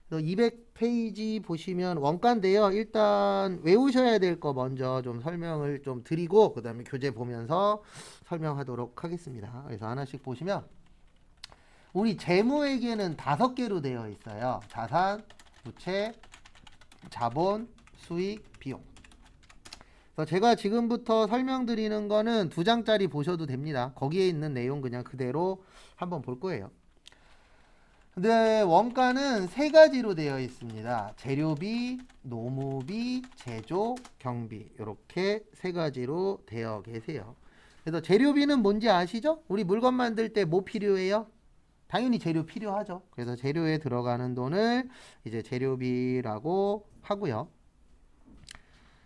그래서 200페이지 보시면 원가인데요. 일단 외우셔야 될 거 먼저 좀 설명을 좀 드리고 그 다음에 교재 보면서 설명하도록 하겠습니다. 그래서 하나씩 보시면 우리 재무회계는 5개로 되어 있어요. 자산, 부채, 자본, 수익, 비용. 그래서 제가 지금부터 설명드리는 거는 2장짜리 보셔도 됩니다. 거기에 있는 내용 그냥 그대로 한번 볼 거예요. 근데 원가는 3가지로 되어 있습니다. 재료비, 노무비, 제조, 경비 이렇게 3가지로 되어 계세요. 그래서 재료비는 뭔지 아시죠? 우리 물건 만들 때 뭐 필요해요? 당연히 재료 필요하죠. 그래서 재료에 들어가는 돈을 이제 재료비라고 하고요.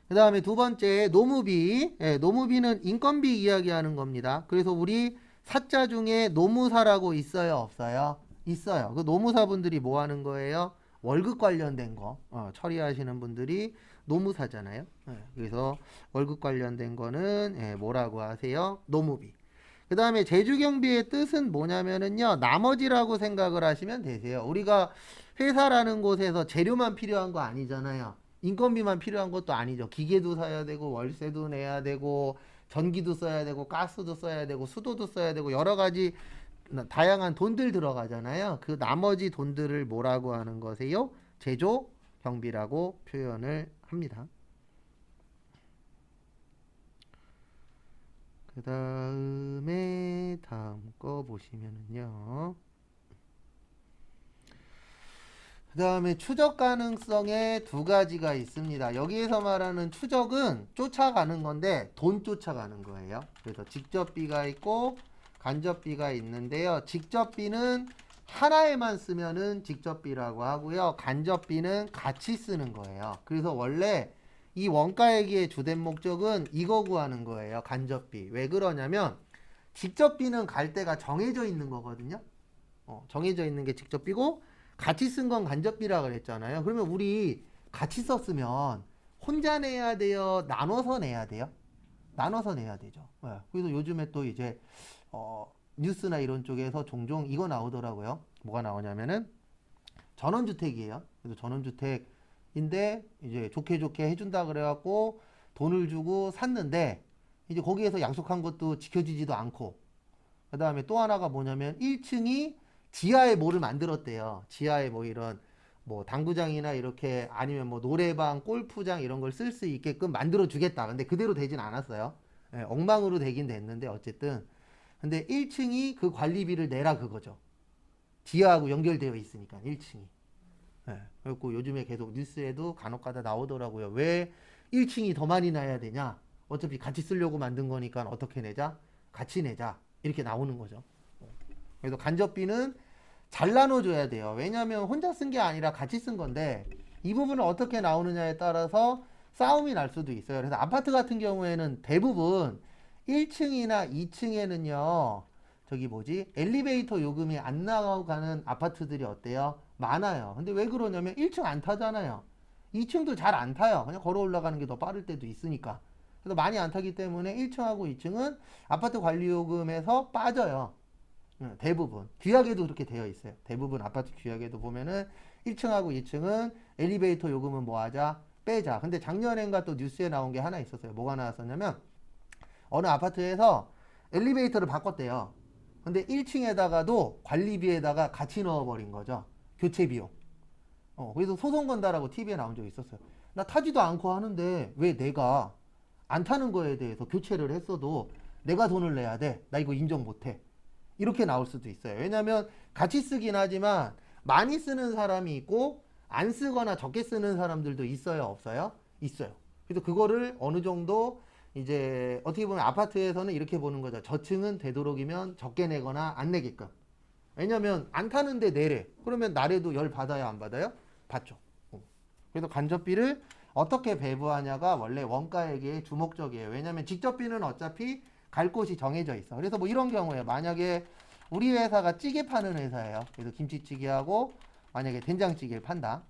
그 다음에 두 번째 노무비. 예, 노무비는 인건비 이야기하는 겁니다. 그래서 우리 사자 중에 노무사라고 있어요, 없어요? 있어요. 그 노무사분들이 뭐 하는 거예요? 월급 관련된 거 처리하시는 분들이 노무사잖아요. 예, 그래서 월급 관련된 거는 뭐라고 하세요? 노무비. 그 다음에 제주경비의 뜻은 뭐냐면은요, 나머지라고 생각을 하시면 되세요. 우리가 회사라는 곳에서 재료만 필요한 거 아니잖아요. 인건비만 필요한 것도 아니죠. 기계도 사야 되고, 월세도 내야 되고, 전기도 써야 되고, 가스도 써야 되고, 수도도 써야 되고, 여러 가지 다양한 돈들 들어가잖아요. 그 나머지 돈들을 뭐라고 하는 거세요? 제조 경비라고 표현을 합니다. 그 다음에 다음 거 보시면은요. 그 다음에 추적 가능성에 2가지가 있습니다. 여기에서 말하는 추적은 쫓아가는 건데 돈 쫓아가는 거예요. 그래서 직접비가 있고 간접비가 있는데요. 직접비는 하나에만 쓰면은 직접비라고 하고요. 간접비는 같이 쓰는 거예요. 그래서 원래 이 원가액의 주된 목적은 이거 구하는 거예요. 간접비. 왜 그러냐면 직접비는 갈 때가 정해져 있는 거거든요. 정해져 있는 게 직접비고 같이 쓴 건 간접비라 그랬잖아요. 그러면 우리 같이 썼으면 혼자 내야 돼요? 나눠서 내야 돼요? 나눠서 내야 되죠. 네. 그래서 요즘에 또 이제 뉴스나 이런 쪽에서 종종 이거 나오더라고요. 뭐가 나오냐면은 전원주택이에요. 그래서 전원주택인데 이제 좋게 좋게 해준다 그래갖고 돈을 주고 샀는데 이제 거기에서 약속한 것도 지켜지지도 않고 그 다음에 또 하나가 뭐냐면 1층이 지하에 뭐를 만들었대요. 지하에 뭐 이런 뭐 당구장이나 이렇게 아니면 뭐 노래방, 골프장 이런 걸 쓸 수 있게끔 만들어 주겠다. 근데 그대로 되진 않았어요. 예, 엉망으로 되긴 됐는데 어쨌든 근데 1층이 그 관리비를 내라 그거죠. 지하하고 연결되어 있으니까 1층이. 예, 그리고 요즘에 계속 뉴스에도 간혹가다 나오더라고요. 왜 1층이 더 많이 나야 되냐? 어차피 같이 쓰려고 만든 거니까 어떻게 내자? 같이 내자. 이렇게 나오는 거죠. 그래서 간접비는 잘 나눠줘야 돼요. 왜냐하면 혼자 쓴 게 아니라 같이 쓴 건데 이 부분은 어떻게 나오느냐에 따라서 싸움이 날 수도 있어요. 그래서 아파트 같은 경우에는 대부분 1층이나 2층에는요. 저기 뭐지? 엘리베이터 요금이 안 나가는 아파트들이 어때요? 많아요. 근데 왜 그러냐면 1층 안 타잖아요. 2층도 잘 안 타요. 그냥 걸어 올라가는 게 더 빠를 때도 있으니까. 그래서 많이 안 타기 때문에 1층하고 2층은 아파트 관리 요금에서 빠져요. 대부분 규약에도 그렇게 되어 있어요. 대부분 아파트 규약에도 보면은 1층하고 2층은 엘리베이터 요금은 뭐 하자? 빼자. 근데 작년엔가 또 뉴스에 나온 게 하나 있었어요. 뭐가 나왔었냐면 어느 아파트에서 엘리베이터를 바꿨대요. 근데 1층에다가도 관리비에다가 같이 넣어버린 거죠. 교체 비용. 그래서 소송 건다라고 TV에 나온 적이 있었어요. 나 타지도 않고 하는데 왜 내가 안 타는 거에 대해서 교체를 했어도 내가 돈을 내야 돼? 나 이거 인정 못 해. 이렇게 나올 수도 있어요. 왜냐하면 같이 쓰긴 하지만 많이 쓰는 사람이 있고 안 쓰거나 적게 쓰는 사람들도 있어요, 없어요? 있어요. 그래서 그거를 어느 정도 이제 어떻게 보면 아파트에서는 이렇게 보는 거죠. 저층은 되도록이면 적게 내거나 안 내게끔. 왜냐면 안 타는데 내래. 그러면 나래도 열 받아야 안 받아요? 받죠. 그래서 간접비를 어떻게 배부하냐가 원래 원가액의 주목적이에요. 왜냐면 직접비는 어차피 갈 곳이 정해져 있어. 그래서 뭐 이런 경우에 만약에 우리 회사가 찌개 파는 회사예요. 그래서 김치찌개하고 만약에 된장찌개를 판다.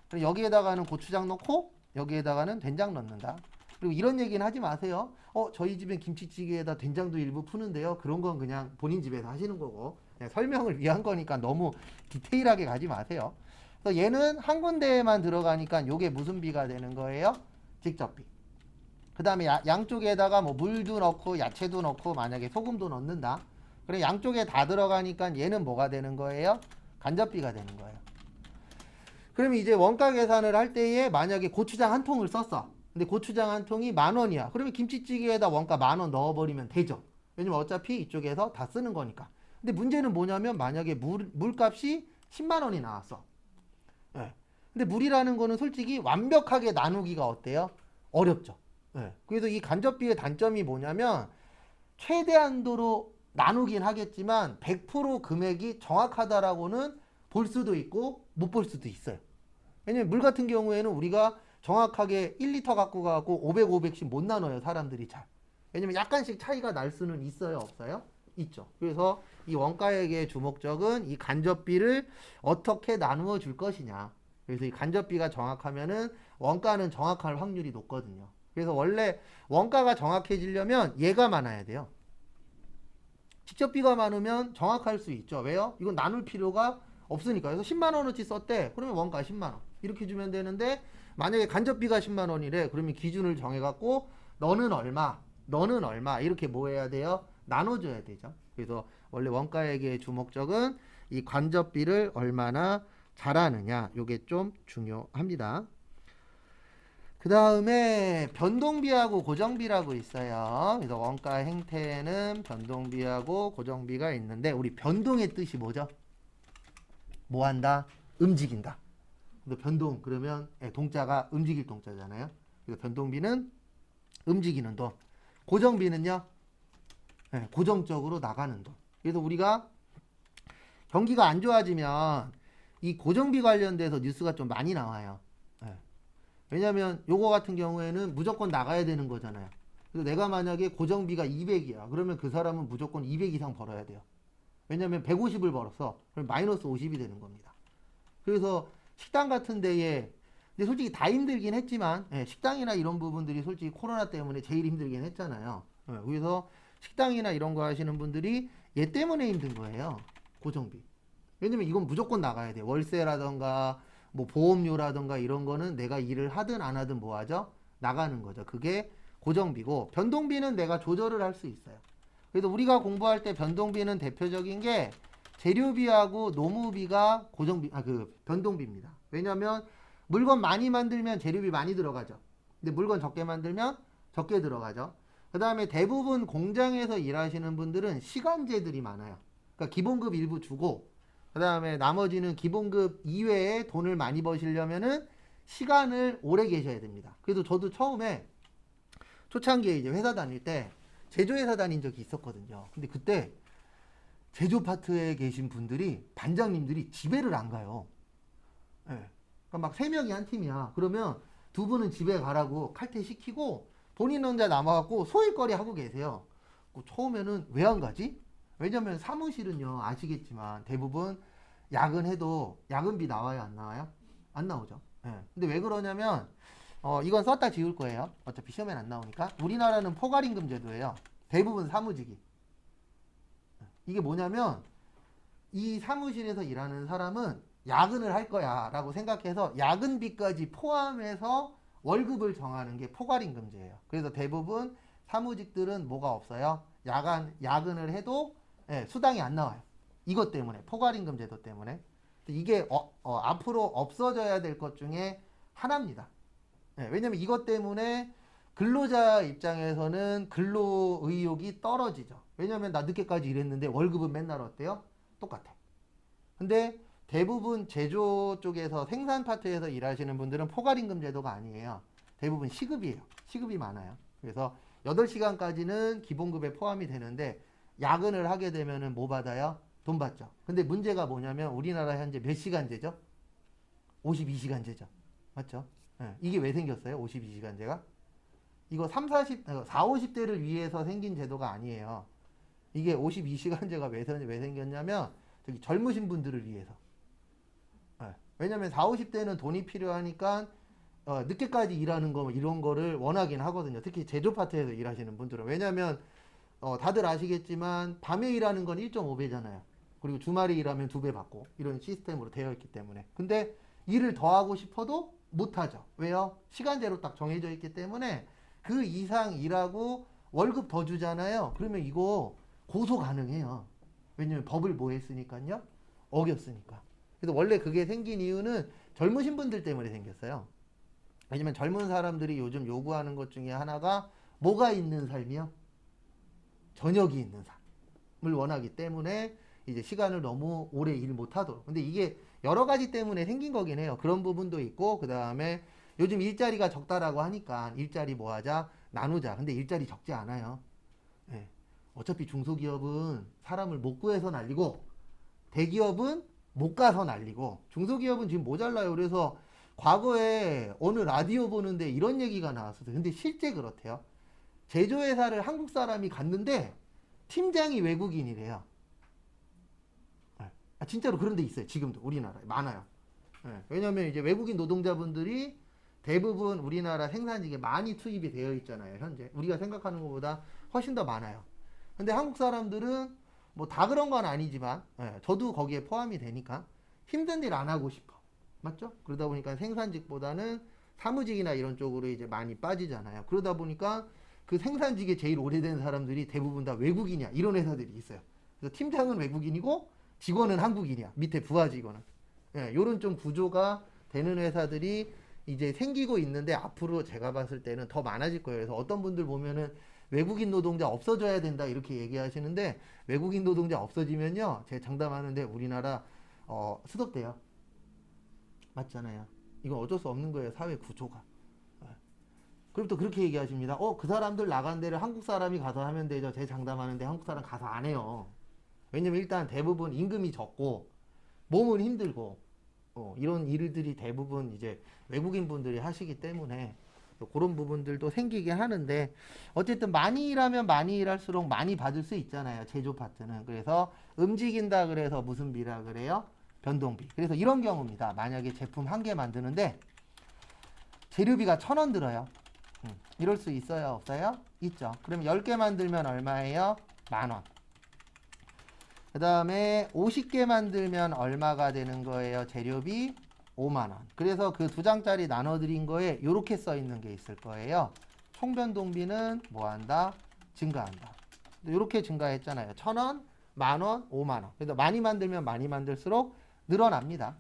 그럼 여기에다가는 고추장 넣고 여기에다가는 된장 넣는다. 그리고 이런 얘기는 하지 마세요. 저희 집엔 김치찌개에다 된장도 일부 푸는데요. 그런 건 그냥 본인 집에서 하시는 거고. 그냥 설명을 위한 거니까 너무 디테일하게 가지 마세요. 그래서 얘는 한 군데에만 들어가니까 요게 무슨 비가 되는 거예요? 직접비. 그 다음에 양쪽에다가 뭐 물도 넣고 야채도 넣고 만약에 소금도 넣는다. 그래 양쪽에 다 들어가니까 얘는 뭐가 되는 거예요? 간접비가 되는 거예요. 그러면 이제 원가 계산을 할 때에 만약에 고추장 한 통을 썼어. 근데 고추장 한 통이 10,000원이야. 그러면 김치찌개에다 원가 10,000원 넣어버리면 되죠. 왜냐면 어차피 이쪽에서 다 쓰는 거니까. 근데 문제는 뭐냐면 만약에 물값이 100,000원이 나왔어. 예. 근데 물이라는 거는 솔직히 완벽하게 나누기가 어때요? 어렵죠. 예. 그래서 이 간접비의 단점이 뭐냐면 최대한도로 나누긴 하겠지만 100% 금액이 정확하다라고는 볼 수도 있고 못 볼 수도 있어요. 왜냐면 물 같은 경우에는 우리가 정확하게 1리터 갖고 가고 500, 500씩 못 나눠요. 사람들이 잘. 왜냐면 약간씩 차이가 날 수는 있어요. 없어요? 있죠. 그래서 이 원가액의 주목적은 이 간접비를 어떻게 나누어 줄 것이냐. 그래서 이 간접비가 정확하면은 원가는 정확할 확률이 높거든요. 그래서 원래 원가가 정확해지려면 얘가 많아야 돼요. 직접비가 많으면 정확할 수 있죠. 왜요? 이건 나눌 필요가 없으니까. 그래서 10만 원어치 썼대. 그러면 원가 10만 원. 이렇게 주면 되는데 만약에 간접비가 10만 원이래. 그러면 기준을 정해갖고 너는 얼마, 너는 얼마 이렇게 뭐 해야 돼요? 나눠줘야 되죠. 그래서 원래 원가액의 주목적은 이 간접비를 얼마나 잘하느냐. 요게 좀 중요합니다. 그 다음에 변동비하고 고정비라고 있어요. 그래서 원가 행태에는 변동비하고 고정비가 있는데 우리 변동의 뜻이 뭐죠? 뭐 한다? 움직인다. 근데 변동 그러면 동자가 움직일 동자잖아요. 그래서 변동비는 움직이는 돈. 고정비는요? 고정적으로 나가는 돈. 그래서 우리가 경기가 안 좋아지면 이 고정비 관련돼서 뉴스가 좀 많이 나와요. 왜냐면 요거 같은 경우에는 무조건 나가야 되는 거잖아요. 그래서 내가 만약에 고정비가 200이야. 그러면 그 사람은 무조건 200 이상 벌어야 돼요. 왜냐면 150을 벌었어. 그럼 마이너스 50이 되는 겁니다. 그래서 식당 같은 데에 근데 솔직히 다 힘들긴 했지만 식당이나 이런 부분들이 솔직히 코로나 때문에 제일 힘들긴 했잖아요. 그래서 식당이나 이런 거 하시는 분들이 얘 때문에 힘든 거예요. 고정비. 왜냐면 이건 무조건 나가야 돼요. 월세라던가 뭐 보험료라던가 이런 거는 내가 일을 하든 안 하든 뭐 하죠? 나가는 거죠. 그게 고정비고 변동비는 내가 조절을 할 수 있어요. 그래서 우리가 공부할 때 변동비는 대표적인 게 재료비하고 노무비가 변동비입니다. 왜냐면 물건 많이 만들면 재료비 많이 들어가죠. 근데 물건 적게 만들면 적게 들어가죠. 그 다음에 대부분 공장에서 일하시는 분들은 시간제들이 많아요. 그러니까 기본급 일부 주고 그 다음에 나머지는 기본급 이외에 돈을 많이 버시려면은 시간을 오래 계셔야 됩니다. 그래도 저도 처음에 초창기에 이제 회사 다닐 때 제조회사 다닌 적이 있었거든요. 근데 그때 제조 파트에 계신 분들이 반장님들이 집에를 안 가요. 그러니까 막 3명이 한 팀이야. 그러면 2분은 집에 가라고 칼퇴시키고 본인 혼자 남아갖고 소일거리 하고 계세요. 처음에는 왜 안 가지? 왜냐면 사무실은요 아시겠지만 대부분 야근해도 야근비 나와요 안 나와요? 안 나오죠. 근데 왜 그러냐면 이건 썼다 지울 거예요. 어차피 시험엔 안 나오니까. 우리나라는 포괄임금 제도예요. 대부분 사무직이. 이게 뭐냐면 이 사무실에서 일하는 사람은 야근을 할 거야 라고 생각해서 야근비까지 포함해서 월급을 정하는 게 포괄임금제예요. 그래서 대부분 사무직들은 뭐가 없어요? 야근을 해도 수당이 안 나와요. 이것 때문에 포괄임금 제도 때문에 이게 앞으로 없어져야 될 것 중에 하나입니다. 왜냐면 이것 때문에 근로자 입장에서는 근로 의욕이 떨어지죠. 왜냐면 나 늦게까지 일했는데 월급은 맨날 어때요? 똑같아. 근데 대부분 제조 쪽에서 생산 파트에서 일하시는 분들은 포괄임금 제도가 아니에요. 대부분 시급이에요. 시급이 많아요. 그래서 8시간까지는 기본급에 포함이 되는데 야근을 하게 되면은 뭐 받아요? 돈 받죠. 근데 문제가 뭐냐면 우리나라 현재 몇 시간제죠? 52시간제죠. 맞죠? 이게 왜 생겼어요? 52시간제가? 이거 40, 50대를 위해서 생긴 제도가 아니에요. 이게 52시간제가 왜 생겼냐면 저기 젊으신 분들을 위해서. 왜냐면 50대는 돈이 필요하니까 늦게까지 일하는 거 이런 거를 원하긴 하거든요. 특히 제조 파트에서 일하시는 분들은. 왜냐면 다들 아시겠지만 밤에 일하는 건 1.5배잖아요. 그리고 주말에 일하면 2배 받고 이런 시스템으로 되어 있기 때문에. 근데 일을 더 하고 싶어도 못 하죠. 왜요? 시간제로 딱 정해져 있기 때문에 그 이상 일하고 월급 더 주잖아요. 그러면 이거 고소 가능해요. 왜냐면 법을 뭐 했으니까요? 어겼으니까. 그래서 원래 그게 생긴 이유는 젊으신 분들 때문에 생겼어요. 왜냐면 젊은 사람들이 요즘 요구하는 것 중에 하나가 뭐가 있는 삶이요? 저녁이 있는 삶을 원하기 때문에 이제 시간을 너무 오래 일 못하도록. 근데 이게 여러 가지 때문에 생긴 거긴 해요. 그런 부분도 있고, 그 다음에 요즘 일자리가 적다라고 하니까 일자리 뭐 하자? 나누자. 근데 일자리 적지 않아요. 예. 어차피 중소기업은 사람을 못 구해서 날리고, 대기업은 못 가서 날리고, 중소기업은 지금 모자라요. 그래서 과거에 어느 라디오 보는데 이런 얘기가 나왔었어요. 근데 실제 그렇대요. 제조회사를 한국 사람이 갔는데 팀장이 외국인이래요. 진짜로 그런 데 있어요. 지금도 우리나라에 많아요. 왜냐면 이제 외국인 노동자분들이 대부분 우리나라 생산직에 많이 투입이 되어 있잖아요. 현재 우리가 생각하는 것보다 훨씬 더 많아요. 근데 한국 사람들은 뭐 다 그런 건 아니지만 저도 거기에 포함이 되니까 힘든 일 안 하고 싶어. 맞죠? 그러다 보니까 생산직보다는 사무직이나 이런 쪽으로 이제 많이 빠지잖아요. 그러다 보니까 그 생산직에 제일 오래된 사람들이 대부분 다 외국인이야. 이런 회사들이 있어요. 그래서 팀장은 외국인이고 직원은 한국인이야. 밑에 부하 직원은. 요런 좀 구조가 되는 회사들이 이제 생기고 있는데 앞으로 제가 봤을 때는 더 많아질 거예요. 그래서 어떤 분들 보면은 외국인 노동자 없어져야 된다 이렇게 얘기하시는데 외국인 노동자 없어지면요. 제가 장담하는데 우리나라 수덕돼요. 맞잖아요. 이건 어쩔 수 없는 거예요. 사회 구조가. 그럼 또 그렇게 얘기하십니다. 그 사람들 나간 데를 한국 사람이 가서 하면 되죠. 제 장담하는데 한국 사람 가서 안 해요. 왜냐면 일단 대부분 임금이 적고 몸은 힘들고 이런 일들이 대부분 이제 외국인 분들이 하시기 때문에 그런 부분들도 생기게 하는데 어쨌든 많이 일하면 많이 일할수록 많이 받을 수 있잖아요. 제조 파트는. 그래서 움직인다 그래서 무슨 비라 그래요? 변동비. 그래서 이런 경우입니다. 만약에 제품 한 개 만드는데 재료비가 1,000원 들어요. 이럴 수 있어요? 없어요? 있죠. 그럼 10개 만들면 얼마예요? 10,000원. 그 다음에 50개 만들면 얼마가 되는 거예요? 재료비 50,000원. 그래서 그 2장짜리 나눠드린 거에 이렇게 써 있는 게 있을 거예요. 총변동비는 뭐 한다? 증가한다. 이렇게 증가했잖아요. 1,000원, 10,000원, 50,000원. 그래서 많이 만들면 많이 만들수록 늘어납니다.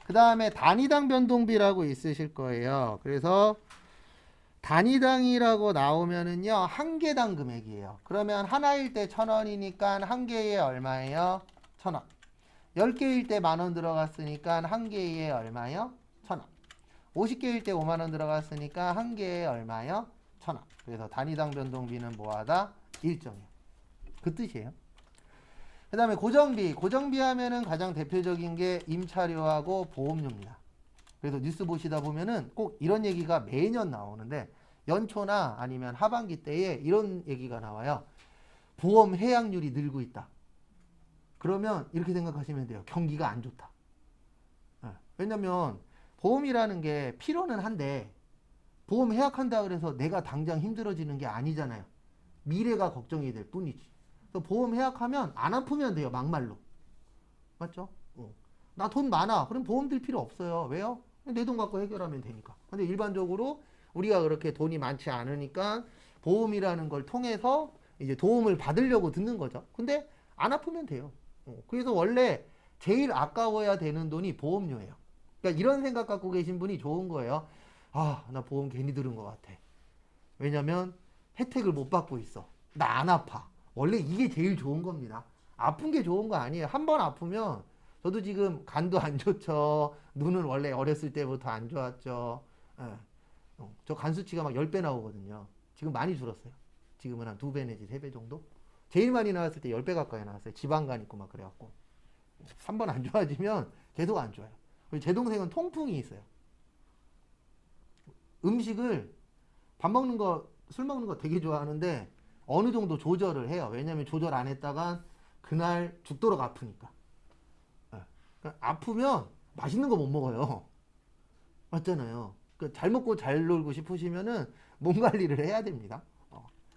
그 다음에 단위당 변동비라고 있으실 거예요. 그래서 단위당이라고 나오면은요, 한 개당 금액이에요. 그러면 하나일 때 1,000원이니까 한 개에 얼마예요? 1,000원. 10개일 때 10,000원 들어갔으니까 한 개에 얼마요? 1,000원. 50개일 때 50,000원 들어갔으니까 한 개에 얼마요? 1,000원. 그래서 단위당 변동비는 뭐하다? 일정이에요. 그 뜻이에요. 그 다음에 고정비. 고정비 하면은 가장 대표적인 게 임차료하고 보험료입니다. 그래서 뉴스 보시다 보면은 꼭 이런 얘기가 매년 나오는데 연초나 아니면 하반기 때에 이런 얘기가 나와요. 보험 해약률이 늘고 있다. 그러면 이렇게 생각하시면 돼요. 경기가 안 좋다. 왜냐면 보험이라는 게 필요는 한데 보험 해약한다 그래서 내가 당장 힘들어지는 게 아니잖아요. 미래가 걱정이 될 뿐이지. 그래서 보험 해약하면 안 아프면 돼요. 막말로. 맞죠? 나 돈 많아. 그럼 보험 들 필요 없어요. 왜요? 내 돈 갖고 해결하면 되니까. 근데 일반적으로 우리가 그렇게 돈이 많지 않으니까 보험이라는 걸 통해서 이제 도움을 받으려고 듣는 거죠. 근데 안 아프면 돼요. 그래서 원래 제일 아까워야 되는 돈이 보험료예요. 그러니까 이런 생각 갖고 계신 분이 좋은 거예요. 아, 나 보험 괜히 들은 것 같아. 왜냐면 혜택을 못 받고 있어. 나 안 아파. 원래 이게 제일 좋은 겁니다. 아픈 게 좋은 거 아니에요. 한 번 아프면 저도 지금 간도 안 좋죠. 눈은 원래 어렸을 때부터 안 좋았죠. 저 간 수치가 막 10배 나오거든요. 지금 많이 줄었어요. 지금은 한 2배 내지 3배 정도? 제일 많이 나왔을 때 10배 가까이 나왔어요. 지방간 있고 막 그래갖고. 한 번 안 좋아지면 계속 안 좋아요. 제 동생은 통풍이 있어요. 음식을 밥 먹는 거, 술 먹는 거 되게 좋아하는데 어느 정도 조절을 해요. 왜냐면 조절 안 했다간 그날 죽도록 아프니까. 그러니까 아프면 맛있는 거 못 먹어요. 맞잖아요. 그러니까 잘 먹고 잘 놀고 싶으시면은 몸 관리를 해야 됩니다.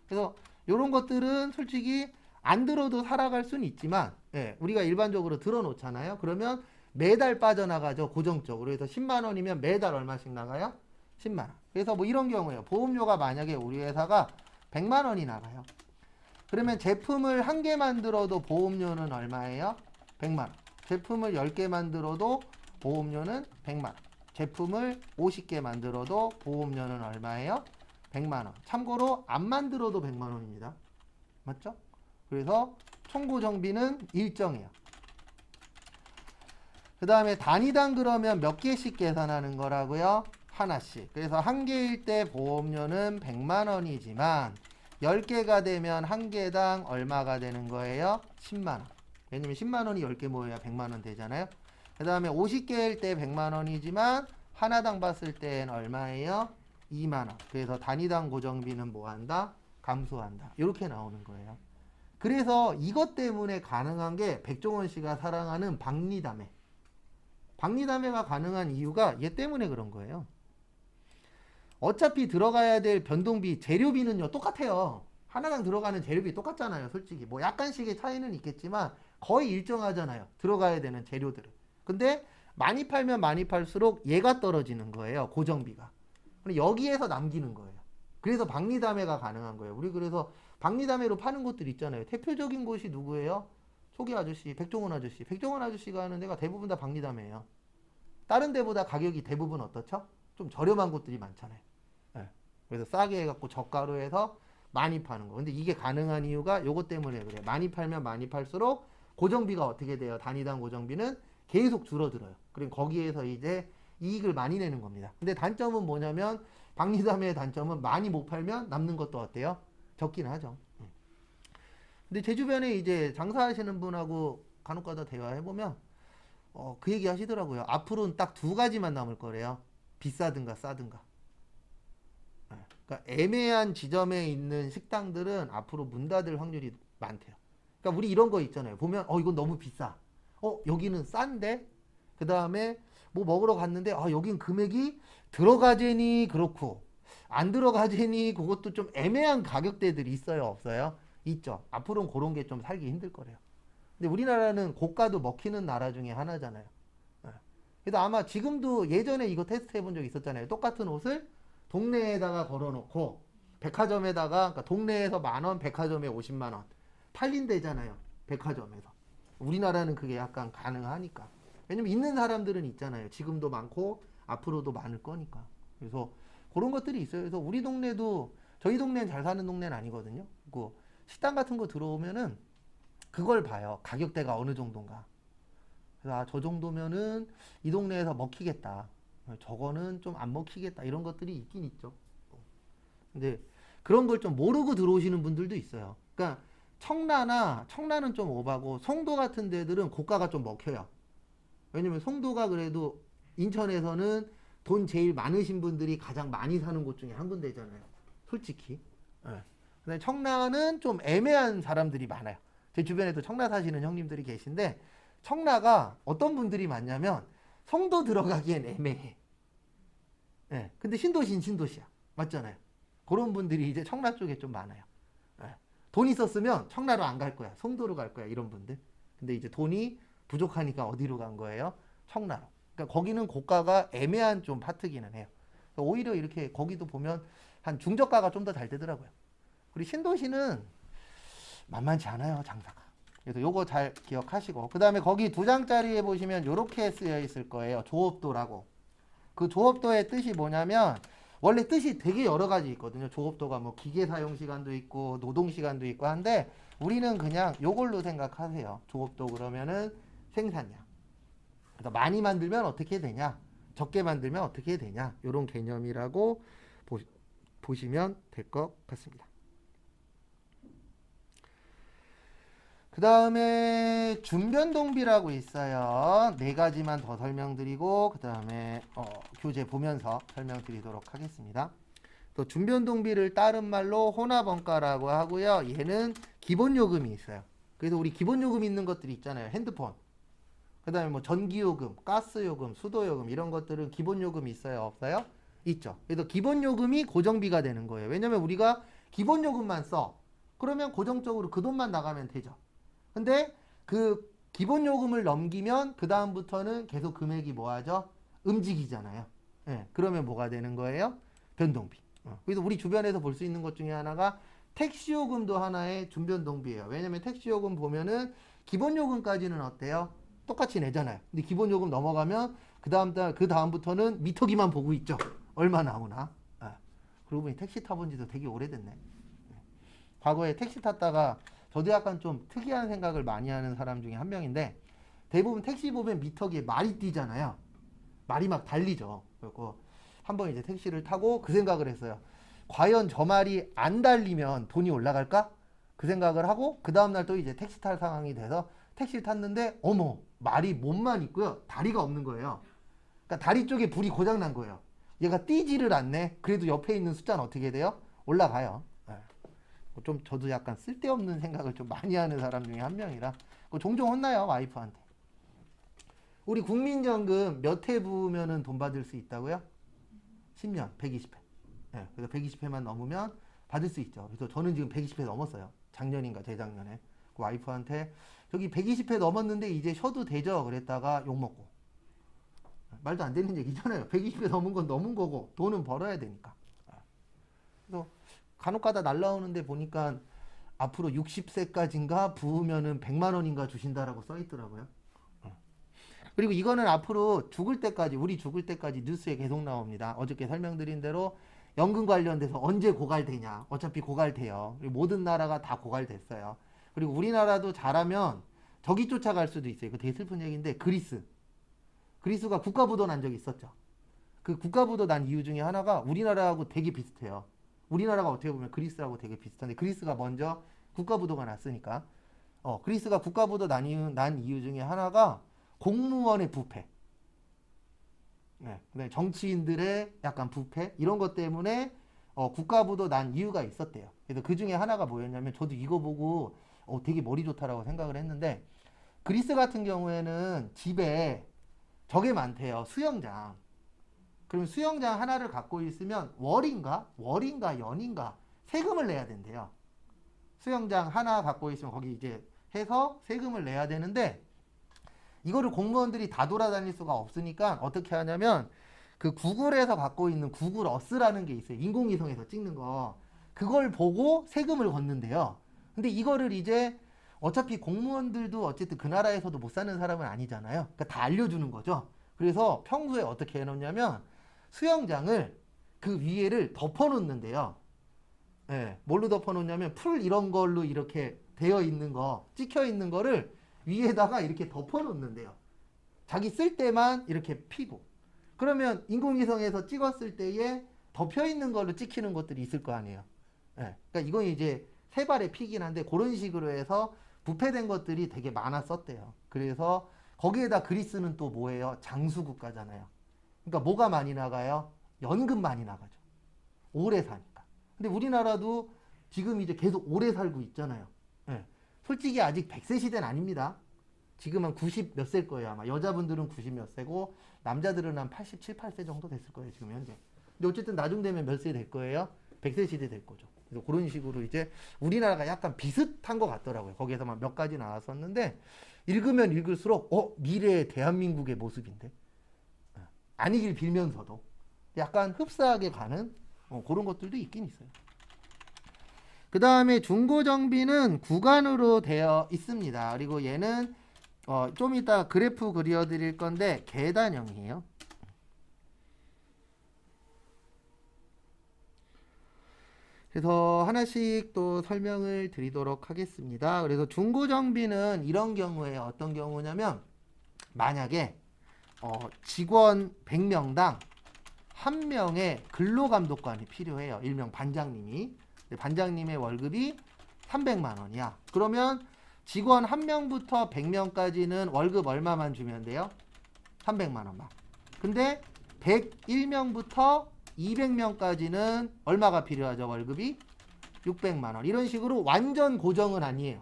그래서 이런 것들은 솔직히 안 들어도 살아갈 수는 있지만, 우리가 일반적으로 들어 놓잖아요. 그러면 매달 빠져나가죠. 고정적으로. 그래서 10만 원이면 매달 얼마씩 나가요? 10만 원. 그래서 뭐 이런 경우에요. 보험료가 만약에 우리 회사가 100만 원이 나가요. 그러면 제품을 한 개 만들어도 보험료는 얼마예요? 100만 원. 제품을 10개 만들어도 보험료는 100만 원. 제품을 50개 만들어도 보험료는 얼마예요? 100만 원. 참고로 안 만들어도 100만 원입니다. 맞죠? 그래서 총고정비는 일정해요. 그 다음에 단위당 그러면 몇 개씩 계산하는 거라고요? 하나씩. 그래서 한 개일 때 보험료는 100만 원이지만 10개가 되면 한 개당 얼마가 되는 거예요? 10만 원. 왜냐면 10만 원이 10개 모여야 100만 원 되잖아요. 그 다음에 50개일 때 100만 원이지만 하나당 봤을 땐 얼마예요? 2만 원. 그래서 단위당 고정비는 뭐 한다? 감소한다. 이렇게 나오는 거예요. 그래서 이것 때문에 가능한 게 백종원 씨가 사랑하는 박리담회. 박리담회가 가능한 이유가 얘 때문에 그런 거예요. 어차피 들어가야 될 변동비, 재료비는요 똑같아요. 하나당 들어가는 재료비 똑같잖아요. 솔직히 뭐 약간씩의 차이는 있겠지만 거의 일정하잖아요. 들어가야 되는 재료들은. 근데 많이 팔면 많이 팔수록 얘가 떨어지는 거예요. 고정비가. 여기에서 남기는 거예요. 그래서 박리담회가 가능한 거예요. 우리 그래서 박리담회로 파는 곳들 있잖아요. 대표적인 곳이 누구예요? 소개 아저씨, 백종원 아저씨. 백종원 아저씨가 하는 데가 대부분 다 박리담회예요. 다른 데보다 가격이 대부분 어떻죠? 좀 저렴한 곳들이 많잖아요. 네. 그래서 싸게 해갖고 저가로 해서 많이 파는 거. 근데 이게 가능한 이유가 요것 때문에 그래요. 많이 팔면 많이 팔수록 고정비가 어떻게 돼요? 단위당 고정비는 계속 줄어들어요. 그럼 거기에서 이제 이익을 많이 내는 겁니다. 근데 단점은 뭐냐면 박리담회의 단점은 많이 못 팔면 남는 것도 어때요? 적긴 하죠. 근데 제 주변에 이제 장사하시는 분하고 간혹가다 대화해보면 그 얘기 하시더라고요. 앞으로는 딱 두 가지만 남을 거래요. 비싸든가 싸든가. 그러니까 애매한 지점에 있는 식당들은 앞으로 문 닫을 확률이 많대요. 그러니까 우리 이런 거 있잖아요. 보면 이건 너무 비싸. 여기는 싼데? 그 다음에 뭐 먹으러 갔는데 여긴 금액이 들어가제니 그렇고 안 들어가제니 그것도 좀 애매한 가격대들이 있어요? 없어요? 있죠. 앞으로는 그런 게 좀 살기 힘들 거래요. 근데 우리나라는 고가도 먹히는 나라 중에 하나잖아요. 그래서 아마 지금도 예전에 이거 테스트 해본 적 있었잖아요. 똑같은 옷을 동네에다가 걸어놓고 백화점에다가 그러니까 동네에서 10,000원, 백화점에 50만 원 팔린대잖아요. 백화점에서. 우리나라는 그게 약간 가능하니까. 왜냐면 있는 사람들은 있잖아요. 지금도 많고 앞으로도 많을 거니까. 그래서 그런 것들이 있어요. 그래서 우리 동네도 저희 동네는 잘 사는 동네는 아니거든요. 그 식당 같은 거 들어오면은 그걸 봐요. 가격대가 어느 정도인가. 그래서 저 정도면은 이 동네에서 먹히겠다. 저거는 좀 안 먹히겠다. 이런 것들이 있긴 있죠. 근데 그런 걸 좀 모르고 들어오시는 분들도 있어요. 그러니까 청라는 좀 오바고 송도 같은 데들은 고가가 좀 먹혀요. 왜냐면 송도가 그래도 인천에서는 돈 제일 많으신 분들이 가장 많이 사는 곳 중에 한 군데잖아요. 솔직히. 근데 청라는 좀 애매한 사람들이 많아요. 제 주변에도 청라 사시는 형님들이 계신데 청라가 어떤 분들이 많냐면 송도 들어가기엔 애매해. 근데 신도시야. 맞잖아요. 그런 분들이 이제 청라 쪽에 좀 많아요. 돈 있었으면 청라로 안 갈 거야. 송도로 갈 거야. 이런 분들. 근데 이제 돈이 부족하니까 어디로 간 거예요? 청라로. 그러니까 거기는 고가가 애매한 좀 파트기는 해요. 오히려 이렇게 거기도 보면 한 중저가가 좀 더 잘 되더라고요. 그리고 신도시는 만만치 않아요. 장사가. 그래서 요거 잘 기억하시고 그 다음에 거기 2장짜리에 보시면 요렇게 쓰여 있을 거예요. 조업도라고. 그 조업도의 뜻이 뭐냐면 원래 뜻이 되게 여러 가지 있거든요. 조업도가 뭐 기계 사용 시간도 있고 노동 시간도 있고 한데 우리는 그냥 요걸로 생각하세요. 조업도 그러면은 생산량. 그래서 많이 만들면 어떻게 되냐? 적게 만들면 어떻게 되냐? 요런 개념이라고 보시면 될 것 같습니다. 그 다음에 준변동비라고 있어요. 4가지만 더 설명드리고 그 다음에 교재 보면서 설명드리도록 하겠습니다. 또 준변동비를 다른 말로 혼합원가라고 하고요. 얘는 기본요금이 있어요. 그래서 우리 기본요금 있는 것들이 있잖아요. 핸드폰. 그 다음에 뭐 전기요금, 가스요금, 수도요금 이런 것들은 기본요금이 있어요? 없어요? 있죠. 그래서 기본요금이 고정비가 되는 거예요. 왜냐면 우리가 기본요금만 써. 그러면 고정적으로 그 돈만 나가면 되죠. 근데 그 기본 요금을 넘기면 그 다음부터는 계속 금액이 뭐하죠? 움직이잖아요. 예, 그러면 뭐가 되는 거예요? 변동비. 그래서 우리 주변에서 볼 수 있는 것 중에 하나가 택시 요금도 하나의 준변동비예요. 왜냐면 택시 요금 보면은 기본 요금까지는 어때요? 똑같이 내잖아요. 근데 기본 요금 넘어가면 그 다음부터는 미터기만 보고 있죠. 얼마 나오나. 그러고 보니 택시 타본 지도 되게 오래됐네. 과거에 택시 탔다가 저도 약간 좀 특이한 생각을 많이 하는 사람 중에 한 명인데, 대부분 택시 보면 미터기에 말이 뛰잖아요. 말이 막 달리죠. 그리고 한번 이제 택시를 타고 그 생각을 했어요. 과연 저 말이 안 달리면 돈이 올라갈까? 그 생각을 하고 그 다음날 또 이제 택시 탈 상황이 돼서 택시를 탔는데 어머, 말이 몸만 있고요. 다리가 없는 거예요. 그러니까 다리 쪽에 불이 고장 난 거예요. 얘가 뛰지를 않네. 그래도 옆에 있는 숫자는 어떻게 돼요? 올라가요. 좀 저도 약간 쓸데없는 생각을 좀 많이 하는 사람 중에 한 명이라 종종 혼나요, 와이프한테. 우리 국민연금 몇 회 부으면은 돈 받을 수 있다고요? 10년 120회. 그래서 120회만 넘으면 받을 수 있죠. 그래서 저는 지금 120회 넘었어요. 작년인가 재작년에. 그 와이프한테 저기 120회 넘었는데 이제 쉬어도 되죠? 그랬다가 욕먹고. 말도 안 되는 얘기잖아요. 120회 넘은 건 넘은 거고 돈은 벌어야 되니까. 그래서 간혹가다 날라오는데 보니까 앞으로 60세까지인가 부으면은 100만 원인가 주신다라고 써 있더라고요. 그리고 이거는 앞으로 죽을 때까지, 우리 죽을 때까지 뉴스에 계속 나옵니다. 어저께 설명드린 대로 연금 관련돼서 언제 고갈되냐. 어차피 고갈돼요. 모든 나라가 다 고갈됐어요. 그리고 우리나라도 잘하면 저기 쫓아갈 수도 있어요. 이거 되게 슬픈 얘기인데, 그리스가 국가부도 난 적이 있었죠. 그 국가부도 난 이유 중에 하나가 우리나라하고 되게 비슷해요. 우리나라가 어떻게 보면 그리스하고 되게 비슷한데, 그리스가 먼저 국가부도가 났으니까. 그리스가 국가부도 난 이유 중에 하나가 공무원의 부패, 정치인들의 약간 부패, 이런 것 때문에 국가부도 난 이유가 있었대요. 그래서 그 중에 하나가 뭐였냐면, 저도 이거 보고 되게 머리 좋다라고 생각을 했는데, 그리스 같은 경우에는 집에 저게 많대요. 수영장. 그럼 수영장 하나를 갖고 있으면 월인가 연인가 세금을 내야 된대요. 수영장 하나 갖고 있으면 거기 이제 해서 세금을 내야 되는데, 이거를 공무원들이 다 돌아다닐 수가 없으니까 어떻게 하냐면, 그 구글에서 갖고 있는 구글 어스라는 게 있어요. 인공위성에서 찍는 거. 그걸 보고 세금을 걷는데요. 근데 이거를 이제 어차피 공무원들도 어쨌든 그 나라에서도 못 사는 사람은 아니잖아요. 그러니까 다 알려주는 거죠. 그래서 평소에 어떻게 해놓냐면, 수영장을 그 위에를 덮어놓는데요. 뭘로 덮어놓냐면 풀 이런 걸로 이렇게 되어 있는 거, 찍혀 있는 거를 위에다가 이렇게 덮어놓는데요. 자기 쓸 때만 이렇게 피고. 그러면 인공위성에서 찍었을 때에 덮여 있는 걸로 찍히는 것들이 있을 거 아니에요. 그러니까 이건 이제 세 발의 피긴 한데, 그런 식으로 해서 부패된 것들이 되게 많았었대요. 그래서 거기에다 그리스는 또 뭐예요? 장수국가잖아요. 그러니까 뭐가 많이 나가요? 연금 많이 나가죠. 오래 사니까. 근데 우리나라도 지금 이제 계속 오래 살고 있잖아요. 솔직히 아직 100세 시대는 아닙니다. 지금은 90 몇 세일 거예요. 아마 여자분들은 90 몇 세고 남자들은 한 87, 8세 정도 됐을 거예요. 지금 현재. 근데 어쨌든 나중 되면 몇 세 될 거예요? 100세 시대 될 거죠. 그래서 그런 식으로 이제 우리나라가 약간 비슷한 것 같더라고요. 거기에서만 몇 가지 나왔었는데, 읽으면 읽을수록 미래의 대한민국의 모습인데, 아니길 빌면서도 약간 흡사하게 가는 그런 것들도 있긴 있어요. 그 다음에 중고정비는 구간으로 되어 있습니다. 그리고 얘는 좀 이따 그래프 그려드릴 건데 계단형이에요. 그래서 하나씩 또 설명을 드리도록 하겠습니다. 그래서 중고정비는 이런 경우에 어떤 경우냐면, 만약에 직원 100명당 1명의 근로감독관이 필요해요. 일명 반장님이. 반장님의 월급이 300만 원이야. 그러면 직원 1명부터 100명까지는 월급 얼마만 주면 돼요? 300만 원만. 근데 101명부터 200명까지는 얼마가 필요하죠? 월급이 600만 원. 이런 식으로 완전 고정은 아니에요.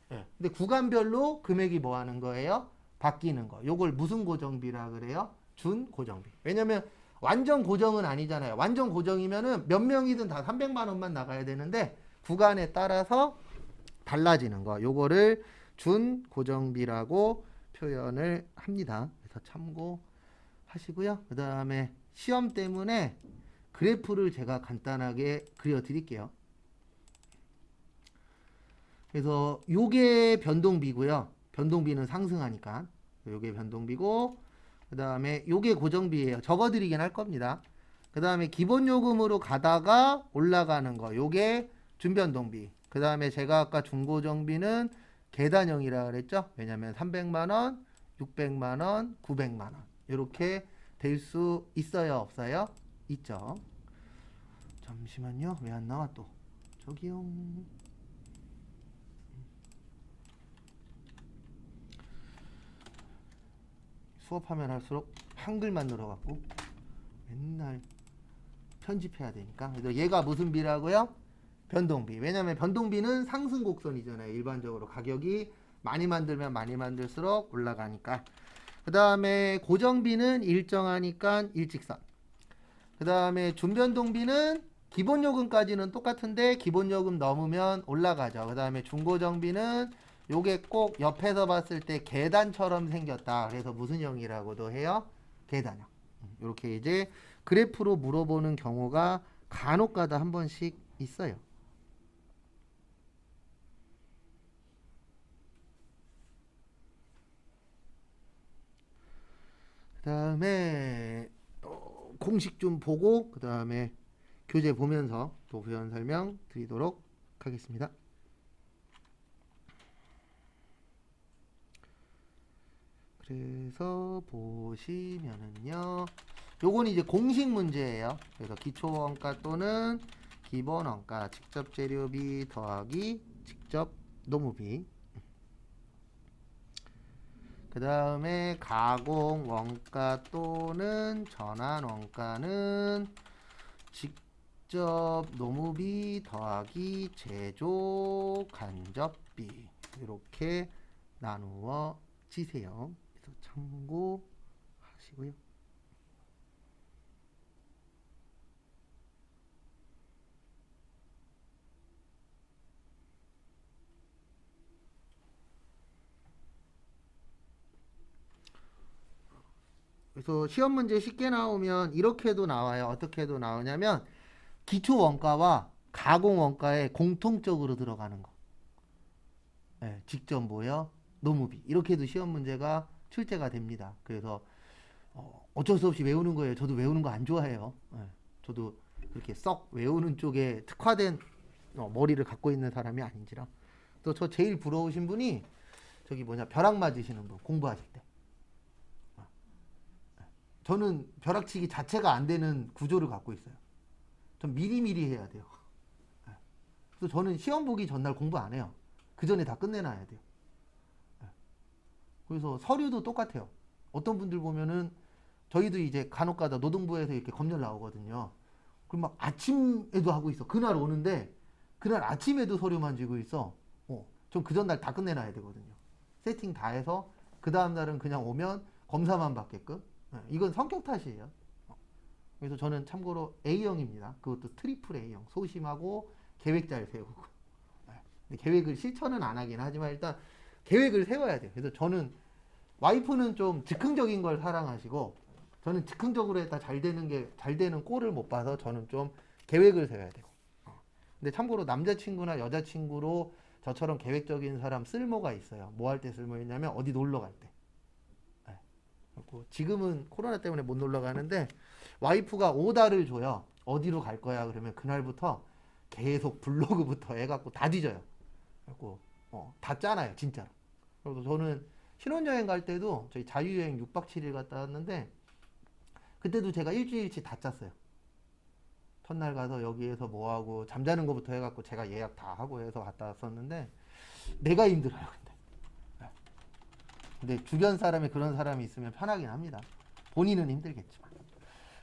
근데 구간별로 금액이 뭐 하는 거예요? 바뀌는 거. 요걸 무슨 고정비라 그래요? 준고정비. 왜냐면 완전 고정은 아니잖아요. 완전 고정이면은 몇 명이든 다 300만 원만 나가야 되는데, 구간에 따라서 달라지는 거. 요거를 준고정비라고 표현을 합니다. 그래서 참고하시고요. 그 다음에 시험 때문에 그래프를 제가 간단하게 그려드릴게요. 그래서 요게 변동비고요. 변동비는 상승하니까 요게 변동비고, 그 다음에 요게 고정비예요. 적어드리긴 할 겁니다. 그 다음에 기본요금으로 가다가 올라가는 거 요게 준변동비. 그 다음에 제가 아까 중고정비는 계단형이라 그랬죠. 왜냐면 300만원, 600만원, 900만원 이렇게 될 수 있어요, 없어요? 있죠. 잠시만요. 왜 안 나와 또? 저기요. 수업하면 할수록 한글만 늘어갖고 맨날 편집해야 되니까. 그래서 얘가 무슨 비라고요? 변동비. 왜냐면 변동비는 상승 곡선이잖아요. 일반적으로 가격이 많이 만들면 많이 만들수록 올라가니까. 그 다음에 고정비는 일정하니까 일직선. 그 다음에 준변동비는 기본요금까지는 똑같은데 기본요금 넘으면 올라가죠. 그 다음에 중고정비는 요게 꼭 옆에서 봤을 때 계단처럼 생겼다. 그래서 무슨 형이라고도 해요? 계단형. 이렇게 이제 그래프로 물어보는 경우가 간혹가다 한 번씩 있어요. 그 다음에 공식 좀 보고 그 다음에 교재 보면서 또 부연 설명 드리도록 하겠습니다. 그래서 보시면은요, 요건 이제 공식 문제예요. 그래서 기초원가 또는 기본원가, 직접 재료비 더하기 직접 노무비. 그 다음에 가공원가 또는 전환원가는 직접 노무비 더하기 제조 간접비. 이렇게 나누어 지세요. 그래서 참고하시고요. 그래서 시험 문제 쉽게 나오면 이렇게도 나와요. 어떻게도 나오냐면 기초 원가와 가공 원가에 공통적으로 들어가는 거. 네, 직접 뭐요? 노무비. 이렇게도 시험 문제가 출제가 됩니다. 그래서 어쩔 수 없이 외우는 거예요. 저도 외우는 거 안 좋아해요. 네, 저도 그렇게 썩 외우는 쪽에 특화된 머리를 갖고 있는 사람이 아닌지라. 또 저 제일 부러우신 분이 저기 뭐냐 벼락 맞으시는 분 공부하실 때. 저는 벼락치기 자체가 안 되는 구조를 갖고 있어요. 전 미리미리 해야 돼요. 그래서 저는 시험 보기 전날 공부 안 해요. 그 전에 다 끝내놔야 돼요. 그래서 서류도 똑같아요. 어떤 분들 보면은 저희도 이제 간혹가다 노동부에서 이렇게 검열 나오거든요. 그럼 막 아침에도 하고 있어. 그날 오는데 그날 아침에도 서류 만지고 있어. 전 그 전날 다 끝내놔야 되거든요. 세팅 다 해서 그 다음날은 그냥 오면 검사만 받게끔. 이건 성격 탓이에요. 그래서 저는 참고로 A형입니다. 그것도 트리플 A형. 소심하고 계획 잘 세우고. 근데 계획을 실천은 안 하긴 하지만 일단 계획을 세워야 돼요. 그래서 저는 와이프는 좀 즉흥적인 걸 사랑하시고 저는 즉흥적으로 했다 잘 되는 꼴을 못 봐서 저는 좀 계획을 세워야 되고. 근데 참고로 남자친구나 여자친구로 저처럼 계획적인 사람 쓸모가 있어요. 뭐 할 때 쓸모 있냐면 어디 놀러 갈 때. 지금은 코로나 때문에 못 놀러 가는데 와이프가 오다를 줘요. 어디로 갈 거야? 그러면 그날부터 계속 블로그부터 해갖고 다 뒤져요. 그래갖고 다 짜놔요, 진짜로. 그리고 저는 신혼여행 갈 때도 저희 자유여행 6박 7일 갔다 왔는데 그때도 제가 일주일치 다 짰어요. 첫날 가서 여기에서 뭐하고 잠자는 것부터 해갖고 제가 예약 다 하고 해서 갔다 왔었는데 내가 힘들어요. 근데 주변 사람이 그런 사람이 있으면 편하긴 합니다. 본인은 힘들겠지만.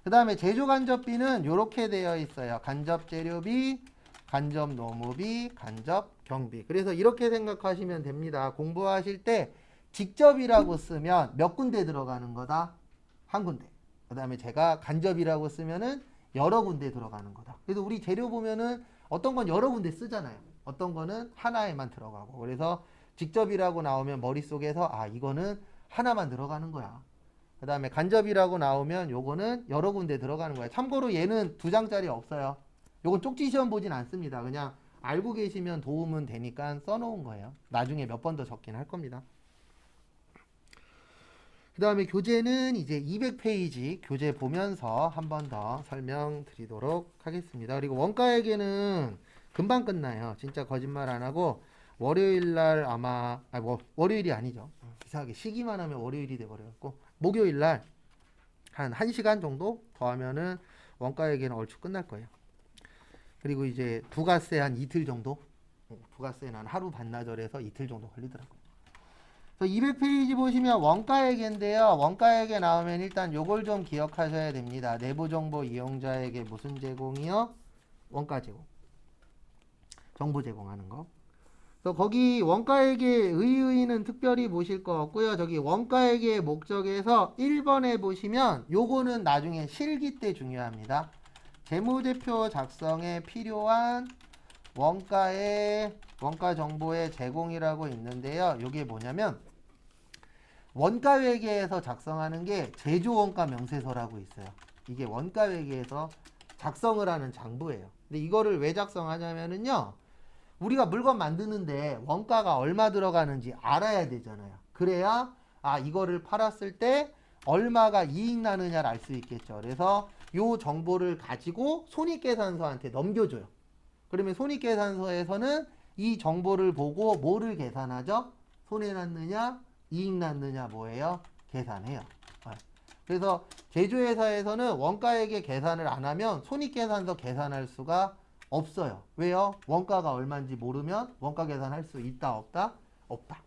그 다음에 제조 간접비는 이렇게 되어 있어요. 간접 재료비, 간접 노무비, 간접 경비. 그래서 이렇게 생각하시면 됩니다. 공부하실 때 직접이라고 쓰면 몇 군데 들어가는 거다? 한 군데. 그 다음에 제가 간접이라고 쓰면은 여러 군데 들어가는 거다. 그래서 우리 재료 보면은 어떤 건 여러 군데 쓰잖아요. 어떤 거는 하나에만 들어가고. 그래서 직접이라고 나오면 머릿속에서 아 이거는 하나만 들어가는 거야. 그 다음에 간접이라고 나오면 요거는 여러 군데 들어가는 거야. 참고로 얘는 2장짜리 없어요. 요건 쪽지 시험 보진 않습니다. 그냥 알고 계시면 도움은 되니까 써놓은 거예요. 나중에 몇 번 더 적긴 할 겁니다. 그 다음에 교재는 이제 200페이지 교재 보면서 한 번 더 설명드리도록 하겠습니다. 그리고 원가에게는 금방 끝나요. 진짜 거짓말 안 하고 월요일날 아마 월요일이 아니죠. 이상하게 시기만 하면 월요일이 돼버려갖고 목요일날 한 1시간 정도 더 하면은 원가에게는 얼추 끝날 거예요. 그리고 이제 부가세 한 이틀 정도, 부가세는 한 하루 반나절에서 이틀 정도 걸리더라고요. 그래서 200페이지 보시면 원가액인데요. 원가액에 나오면 일단 요걸 좀 기억하셔야 됩니다. 내부정보 이용자에게 무슨 제공이요? 원가 제공. 정보 제공하는 거. 그래서 거기 원가액의 의의는 특별히 보실 거 없고요. 저기 원가액의 목적에서 1번에 보시면 요거는 나중에 실기 때 중요합니다. 재무제표 작성에 필요한 원가의 원가 정보의 제공이라고 있는데요. 이게 뭐냐면 원가회계에서 작성하는 게 제조원가 명세서라고 있어요. 이게 원가회계에서 작성을 하는 장부예요. 근데 이거를 왜 작성하냐면은요. 우리가 물건 만드는데 원가가 얼마 들어가는지 알아야 되잖아요. 그래야 아 이거를 팔았을 때 얼마가 이익 나느냐를 알 수 있겠죠. 그래서 요 정보를 가지고 손익계산서한테 넘겨줘요. 그러면 손익계산서에서는 이 정보를 보고 뭐를 계산하죠? 손해 났느냐, 이익 났느냐 뭐예요? 계산해요. 그래서 제조회사에서는 원가액의 계산을 안 하면 손익계산서 계산할 수가 없어요. 왜요? 원가가 얼마인지 모르면 원가 계산할 수 있다 없다? 없다.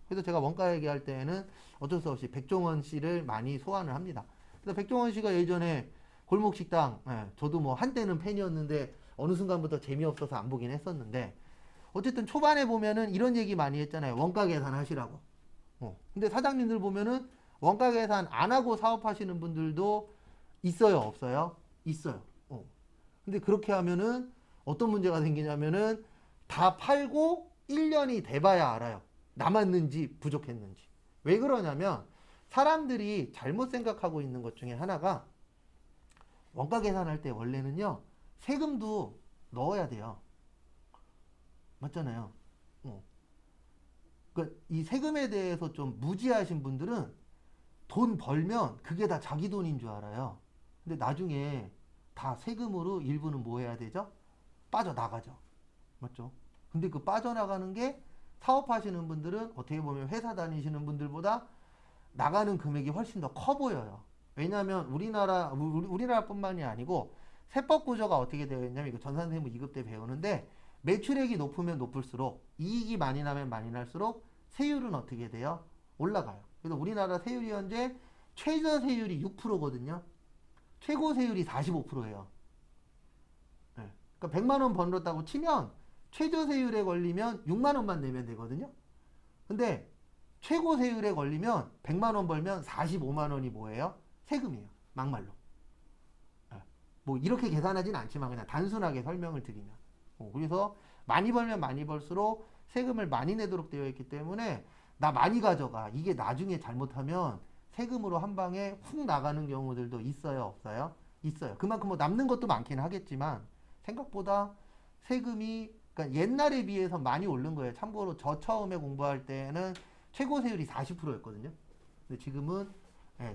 그래서 제가 원가 얘기할 때에는 어쩔 수 없이 백종원 씨를 많이 소환을 합니다. 그래서 백종원 씨가 예전에 골목식당, 저도 뭐 한때는 팬이었는데 어느 순간부터 재미없어서 안 보긴 했었는데 어쨌든 초반에 보면은 이런 얘기 많이 했잖아요. 원가 계산 하시라고. 근데 사장님들 보면은 원가 계산 안 하고 사업하시는 분들도 있어요, 없어요? 있어요. 근데 그렇게 하면은 어떤 문제가 생기냐면은 다 팔고 1년이 돼봐야 알아요. 남았는지 부족했는지. 왜 그러냐면 사람들이 잘못 생각하고 있는 것 중에 하나가 원가 계산할 때 원래는요. 세금도 넣어야 돼요. 맞잖아요. 그러니까 이 세금에 대해서 좀 무지하신 분들은 돈 벌면 그게 다 자기 돈인 줄 알아요. 근데 나중에 다 세금으로 일부는 뭐 해야 되죠? 빠져나가죠. 맞죠? 근데 그 빠져나가는 게 사업하시는 분들은 어떻게 보면 회사 다니시는 분들보다 나가는 금액이 훨씬 더 커 보여요. 왜냐하면 우리나라뿐만이 아니고 세법 구조가 어떻게 되어 있냐면 이거 전산세무 2급 때 배우는데 매출액이 높으면 높을수록 이익이 많이 나면 많이 날수록 세율은 어떻게 돼요? 올라가요. 그래서 우리나라 세율이 현재 최저 세율이 6%거든요. 최고 세율이 45%예요. 그러니까 100만 원 벌었다고 치면 최저 세율에 걸리면 6만 원만 내면 되거든요. 근데 최고 세율에 걸리면 100만 원 벌면 45만 원이 뭐예요? 세금이에요. 막말로. 뭐 이렇게 계산하진 않지만 그냥 단순하게 설명을 드리면. 그래서 많이 벌면 많이 벌수록 세금을 많이 내도록 되어 있기 때문에 나 많이 가져가. 이게 나중에 잘못하면 세금으로 한 방에 훅 나가는 경우들도 있어요, 없어요? 있어요. 그만큼 뭐 남는 것도 많긴 하겠지만 생각보다 세금이 그러니까 옛날에 비해서 많이 오른 거예요. 참고로 저 처음에 공부할 때는 최고 세율이 40%였거든요. 근데 지금은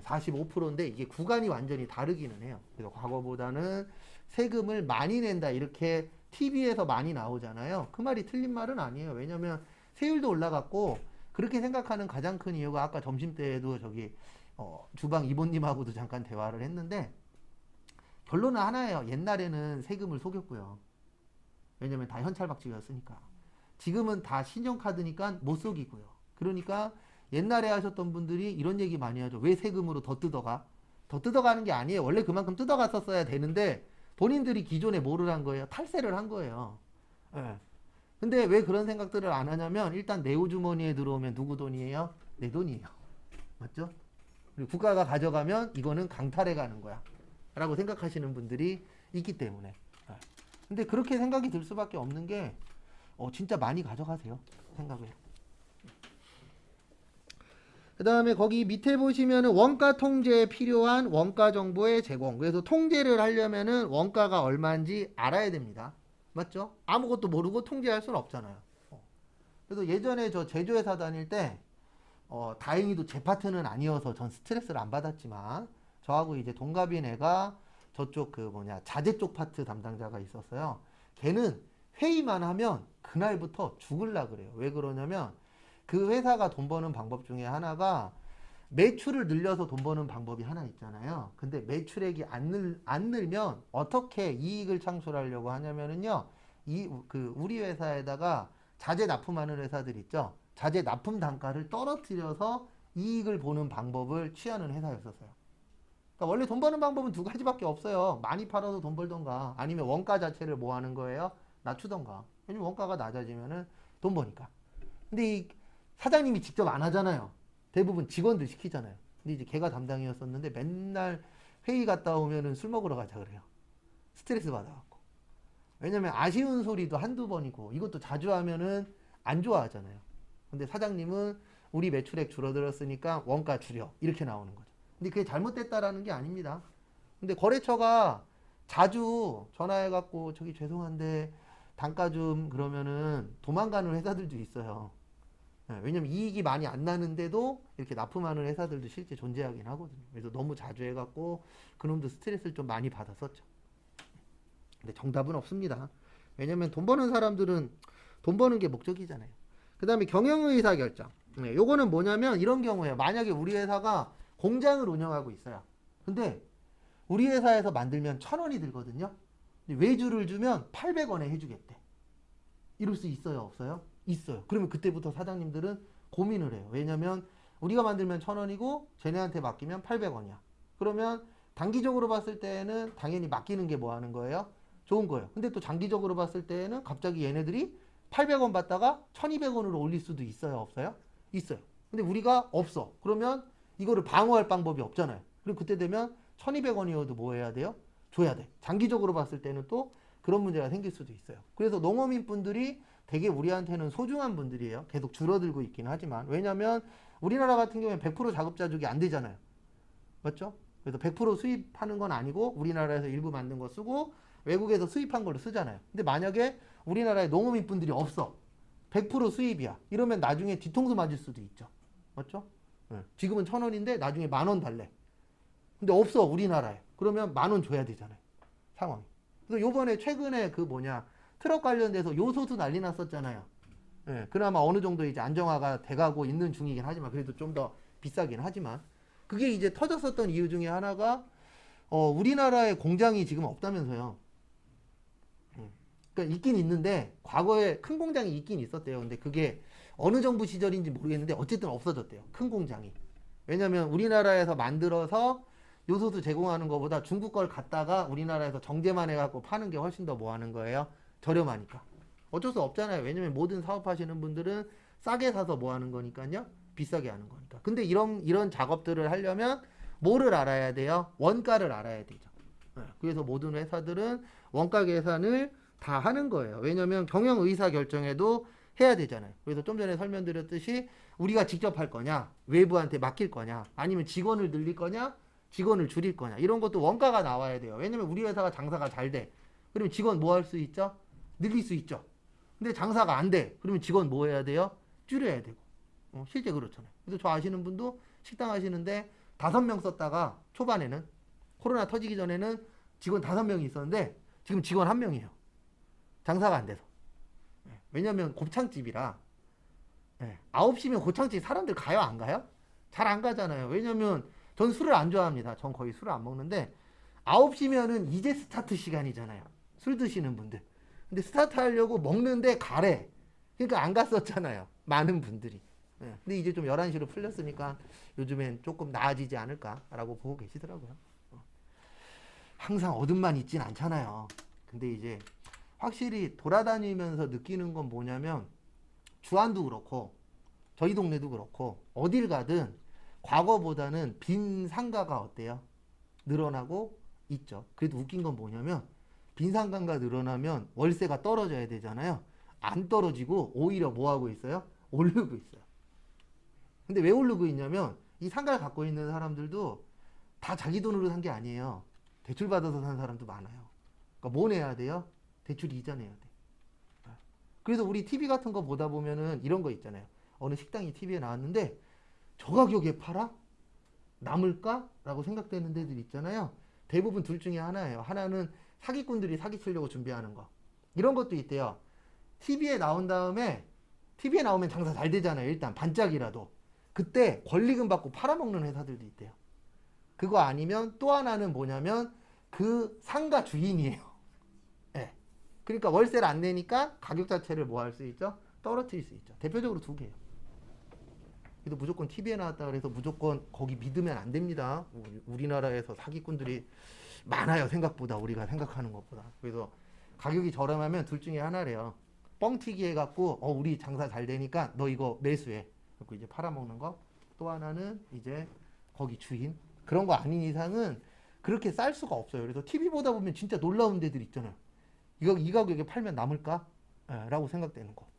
45%인데 이게 구간이 완전히 다르기는 해요. 그래서 과거보다는 세금을 많이 낸다 이렇게 TV에서 많이 나오잖아요. 그 말이 틀린 말은 아니에요. 왜냐면 세율도 올라갔고 그렇게 생각하는 가장 큰 이유가 아까 점심때에도 저기 주방 이모님하고도 잠깐 대화를 했는데 결론은 하나예요. 옛날에는 세금을 속였고요. 왜냐면 다 현찰박치기였으니까. 지금은 다 신용카드니까 못 속이고요. 그러니까 옛날에 하셨던 분들이 이런 얘기 많이 하죠. 왜 세금으로 더 뜯어가? 더 뜯어가는 게 아니에요. 원래 그만큼 뜯어갔었어야 되는데 본인들이 기존에 뭐를 한 거예요? 탈세를 한 거예요. 예. 근데 왜 그런 생각들을 안 하냐면 일단 내 우주머니에 들어오면 누구 돈이에요? 내 돈이에요. 맞죠? 그리고 국가가 가져가면 이거는 강탈해 가는 거야. 라고 생각하시는 분들이 있기 때문에. 근데 그렇게 생각이 들 수밖에 없는 게 진짜 많이 가져가세요. 생각을. 그 다음에 거기 밑에 보시면은 원가 통제에 필요한 원가 정보의 제공. 그래서 통제를 하려면은 원가가 얼마인지 알아야 됩니다. 맞죠? 아무것도 모르고 통제할 수는 없잖아요. 그래서 예전에 저 제조회사 다닐 때 다행히도 제 파트는 아니어서 전 스트레스를 안 받았지만 저하고 이제 동갑인 애가 저쪽 그 뭐냐 자재 쪽 파트 담당자가 있었어요. 걔는 회의만 하면 그날부터 죽을라 그래요. 왜 그러냐면 그 회사가 돈 버는 방법 중에 하나가 매출을 늘려서 돈 버는 방법이 하나 있잖아요. 근데 매출액이 안 늘면 어떻게 이익을 창출하려고 하냐면은요. 우리 회사에다가 자재 납품하는 회사들 있죠. 자재 납품 단가를 떨어뜨려서 이익을 보는 방법을 취하는 회사였었어요. 그러니까 원래 돈 버는 방법은 두 가지밖에 없어요. 많이 팔아서 돈 벌던가 아니면 원가 자체를 뭐 하는 거예요? 낮추던가. 왜냐면 원가가 낮아지면은 돈 버니까. 근데 이 사장님이 직접 안 하잖아요. 대부분 직원들 시키잖아요. 근데 이제 걔가 담당이었었는데 맨날 회의 갔다 오면은 술 먹으러 가자 그래요. 스트레스 받아갖고. 왜냐면 아쉬운 소리도 한두 번이고 이것도 자주 하면은 안 좋아하잖아요. 근데 사장님은 우리 매출액 줄어들었으니까 원가 줄여. 이렇게 나오는 거죠. 근데 그게 잘못됐다라는 게 아닙니다. 근데 거래처가 자주 전화해갖고 저기 죄송한데 단가 좀 그러면은 도망가는 회사들도 있어요. 왜냐면 이익이 많이 안 나는데도 이렇게 납품하는 회사들도 실제 존재하긴 하거든요. 그래서 너무 자주 해갖고 그놈도 스트레스를 좀 많이 받았었죠. 근데 정답은 없습니다. 왜냐면 돈 버는 사람들은 돈 버는 게 목적이잖아요. 그 다음에 경영의사결정. 요거는 뭐냐면 이런 경우에요. 만약에 우리 회사가 공장을 운영하고 있어요. 근데 우리 회사에서 만들면 1,000원이 들거든요. 외주를 주면 800원에 해주겠대. 이럴 수 있어요? 없어요? 있어요. 그러면 그때부터 사장님들은 고민을 해요. 왜냐면 우리가 만들면 1,000원이고 쟤네한테 맡기면 800원이야. 그러면 단기적으로 봤을 때는 당연히 맡기는 게 뭐 하는 거예요? 좋은 거예요. 근데 또 장기적으로 봤을 때는 갑자기 얘네들이 800원 받다가 1,200원으로 올릴 수도 있어요? 없어요? 있어요. 근데 우리가 없어. 그러면 이거를 방어할 방법이 없잖아요. 그리고 그때 되면 1,200원이어도 뭐 해야 돼요? 줘야 돼. 장기적으로 봤을 때는 또 그런 문제가 생길 수도 있어요. 그래서 농어민 분들이 되게 우리한테는 소중한 분들이에요. 계속 줄어들고 있긴 하지만. 왜냐면 우리나라 같은 경우에 100% 자급자족이 안 되잖아요. 맞죠? 그래서 100% 수입하는 건 아니고 우리나라에서 일부 만든 거 쓰고 외국에서 수입한 걸로 쓰잖아요. 근데 만약에 우리나라에 농어민 분들이 없어. 100% 수입이야. 이러면 나중에 뒤통수 맞을 수도 있죠. 맞죠? 지금은 1,000원인데 나중에 10,000원 달래. 근데 없어 우리나라에. 그러면 10,000원 줘야 되잖아요. 상황이. 그래서 요번에 최근에 그 뭐냐 트럭 관련돼서 요소수 난리 났었잖아요. 그나마 어느 정도 이제 안정화가 돼가고 있는 중이긴 하지만 그래도 좀 더 비싸긴 하지만 그게 이제 터졌었던 이유 중에 하나가 우리나라에 공장이 지금 없다면서요. 그러니까 있긴 있는데 과거에 큰 공장이 있긴 있었대요. 근데 그게 어느 정부 시절인지 모르겠는데 어쨌든 없어졌대요. 큰 공장이. 왜냐면 우리나라에서 만들어서 요소수 제공하는 것보다 중국 걸 갖다가 우리나라에서 정제만 해갖고 파는 게 훨씬 더 뭐 하는 거예요? 저렴하니까. 어쩔 수 없잖아요. 왜냐면 모든 사업하시는 분들은 싸게 사서 뭐 하는 거니까요? 비싸게 하는 거니까. 근데 이런 작업들을 하려면 뭐를 알아야 돼요? 원가를 알아야 되죠. 그래서 모든 회사들은 원가 계산을 다 하는 거예요. 왜냐면 경영 의사 결정에도 해야 되잖아요. 그래서 좀 전에 설명드렸듯이 우리가 직접 할 거냐, 외부한테 맡길 거냐, 아니면 직원을 늘릴 거냐, 직원을 줄일 거냐, 이런 것도 원가가 나와야 돼요. 왜냐면 우리 회사가 장사가 잘 돼. 그러면 직원 뭐 할 수 있죠? 늘릴 수 있죠. 근데 장사가 안 돼. 그러면 직원 뭐 해야 돼요? 줄여야 되고. 실제 그렇잖아요. 그래서 저 아시는 분도 식당 하시는데 5명 썼다가 초반에는 코로나 터지기 전에는 직원 5명이 있었는데 지금 직원 1명이에요. 장사가 안 돼서. 왜냐면 곱창집이라 9시면 곱창집 사람들 가요 안 가요? 잘 안 가잖아요. 왜냐면 전 술을 안 좋아합니다. 전 거의 술을 안 먹는데 9시면은 이제 스타트 시간이잖아요. 술 드시는 분들. 근데 스타트 하려고 먹는데 가래. 그러니까 안 갔었잖아요. 많은 분들이. 근데 이제 좀 11시로 풀렸으니까 요즘엔 조금 나아지지 않을까라고 보고 계시더라고요. 항상 어둠만 있진 않잖아요. 근데 이제 확실히 돌아다니면서 느끼는 건 뭐냐면 주안도 그렇고 저희 동네도 그렇고 어딜 가든 과거보다는 빈 상가가 어때요? 늘어나고 있죠. 그래도 웃긴 건 뭐냐면 빈 상가가 늘어나면 월세가 떨어져야 되잖아요. 안 떨어지고 오히려 뭐 하고 있어요? 오르고 있어요. 근데 왜 오르고 있냐면 이 상가를 갖고 있는 사람들도 다 자기 돈으로 산 게 아니에요. 대출 받아서 산 사람도 많아요. 그러니까 뭐 내야 돼요? 대출 이자 내야 돼. 그래서 우리 TV 같은 거 보다 보면은 이런 거 있잖아요. 어느 식당이 TV에 나왔는데 저 가격에 팔아? 남을까? 라고 생각되는 데들 있잖아요. 대부분 둘 중에 하나예요. 하나는 사기꾼들이 사기치려고 준비하는 거. 이런 것도 있대요. TV에 나온 다음에 TV에 나오면 장사 잘 되잖아요. 일단 반짝이라도. 그때 권리금 받고 팔아먹는 회사들도 있대요. 그거 아니면 또 하나는 뭐냐면 그 상가 주인이에요. 네. 그러니까 월세를 안 내니까 가격 자체를 뭐 할 수 있죠? 떨어뜨릴 수 있죠. 대표적으로 두 개예요. 그래도 무조건 TV에 나왔다 그래서 무조건 거기 믿으면 안 됩니다. 우리나라에서 사기꾼들이 많아요. 생각보다 우리가 생각하는 것보다. 그래서 가격이 저렴하면 둘 중에 하나래요. 뻥튀기 해갖고 우리 장사 잘 되니까 너 이거 매수해. 그리고 이제 팔아먹는 거. 또 하나는 이제 거기 주인. 그런 거 아닌 이상은 그렇게 쌀 수가 없어요. 그래서 TV 보다 보면 진짜 놀라운 데들 있잖아요. 이거 이 가격에 팔면 남을까? 라고 생각되는 거.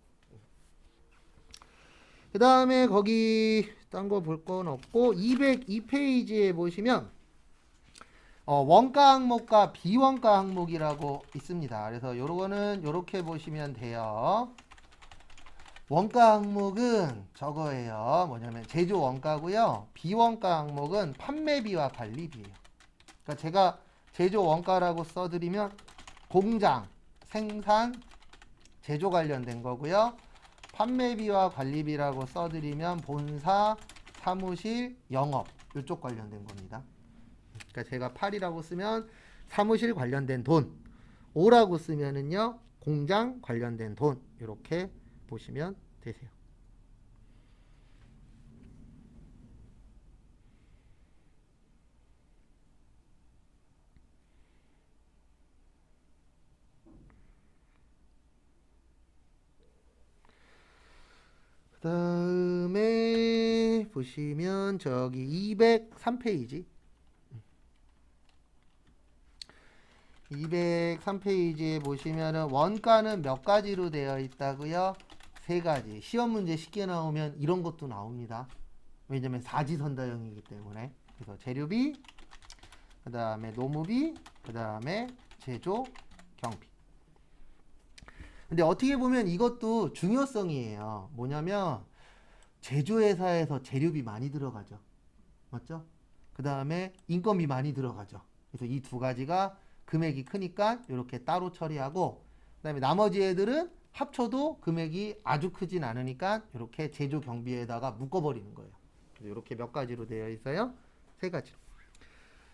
그 다음에 거기 딴 거 볼 건 없고 202페이지에 보시면 원가 항목과 비원가 항목이라고 있습니다. 그래서 요거는 요렇게 보시면 돼요. 원가 항목은 저거예요. 뭐냐면 제조 원가고요. 비원가 항목은 판매비와 관리비예요. 그러니까 제가 제조 원가라고 써드리면 공장, 생산, 제조 관련된 거고요. 판매비와 관리비라고 써드리면 본사, 사무실, 영업 이쪽 관련된 겁니다. 그러니까 제가 8이라고 쓰면 사무실 관련된 돈, 5라고 쓰면은요 공장 관련된 돈 이렇게 보시면 되세요. 그 다음에 보시면 저기 203페이지 203페이지에 보시면은 원가는 몇 가지로 되어 있다고요? 세 가지. 시험 문제 쉽게 나오면 이런 것도 나옵니다. 왜냐면 사지선다형이기 때문에. 그래서 재료비, 그 다음에 노무비, 그 다음에 제조, 경비. 근데 어떻게 보면 이것도 중요성이에요. 뭐냐면 제조회사에서 재료비 많이 들어가죠. 맞죠? 그 다음에 인건비 많이 들어가죠. 그래서 이 두 가지가 금액이 크니까 이렇게 따로 처리하고, 그 다음에 나머지 애들은 합쳐도 금액이 아주 크진 않으니까 이렇게 제조 경비에다가 묶어버리는 거예요. 이렇게 몇 가지로 되어 있어요? 세 가지.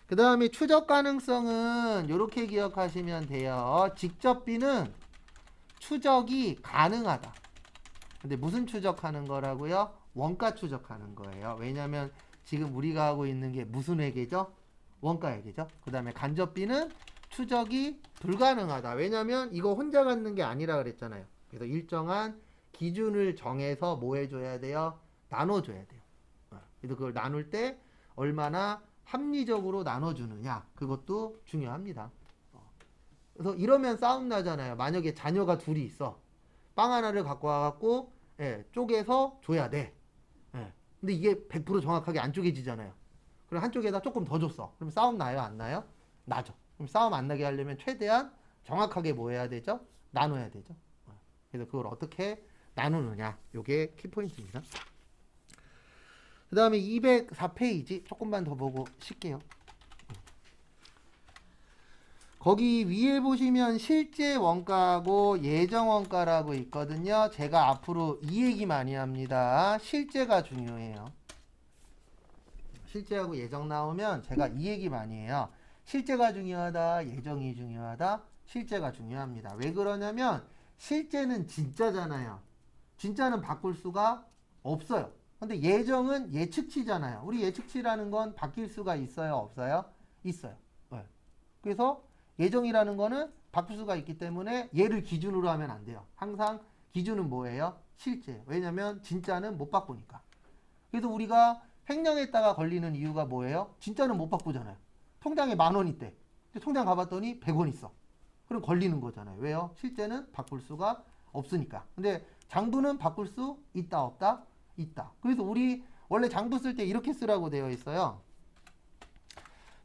그 다음에 추적 가능성은 이렇게 기억하시면 돼요. 직접비는 추적이 가능하다. 근데 무슨 추적하는 거라고요? 원가 추적하는 거예요. 왜냐하면 지금 우리가 하고 있는 게 무슨 회계죠? 원가 회계죠. 그 다음에 간접비는 추적이 불가능하다. 왜냐하면 이거 혼자 갖는 게 아니라 그랬잖아요. 그래서 일정한 기준을 정해서 뭐 해줘야 돼요? 나눠줘야 돼요. 그래서 그걸 나눌 때 얼마나 합리적으로 나눠주느냐, 그것도 중요합니다. 그래서 이러면 싸움 나잖아요. 만약에 자녀가 둘이 있어. 빵 하나를 갖고 와갖고 쪼개서 줘야 돼. 근데 이게 100% 정확하게 안 쪼개지잖아요. 그럼 한쪽에다 조금 더 줬어. 그럼 싸움 나요? 안 나요? 나죠. 그럼 싸움 안 나게 하려면 최대한 정확하게 뭐 해야 되죠? 나눠야 되죠. 그래서 그걸 어떻게 나누느냐, 요게 키포인트입니다. 그 다음에 204페이지 조금만 더 보고 쉴게요. 거기 위에 보시면 실제 원가하고 예정 원가라고 있거든요. 제가 앞으로 이 얘기 많이 합니다. 실제가 중요해요. 실제하고 예정 나오면 제가 이 얘기 많이 해요. 실제가 중요하다, 예정이 중요하다, 실제가 중요합니다. 왜 그러냐면 실제는 진짜잖아요. 진짜는 바꿀 수가 없어요. 근데 예정은 예측치잖아요. 우리 예측치라는 건 바뀔 수가 있어요, 없어요? 있어요. 네. 그래서 예정이라는 거는 바꿀 수가 있기 때문에 얘를 기준으로 하면 안 돼요. 항상 기준은 뭐예요? 실제. 왜냐면 진짜는 못 바꾸니까. 그래서 우리가 횡령했다가 걸리는 이유가 뭐예요? 진짜는 못 바꾸잖아요. 통장에 10,000원 있대. 근데 통장 가봤더니 100원 있어. 그럼 걸리는 거잖아요. 왜요? 실제는 바꿀 수가 없으니까. 근데 장부는 바꿀 수 있다, 없다? 있다. 그래서 우리 원래 장부 쓸 때 이렇게 쓰라고 되어 있어요.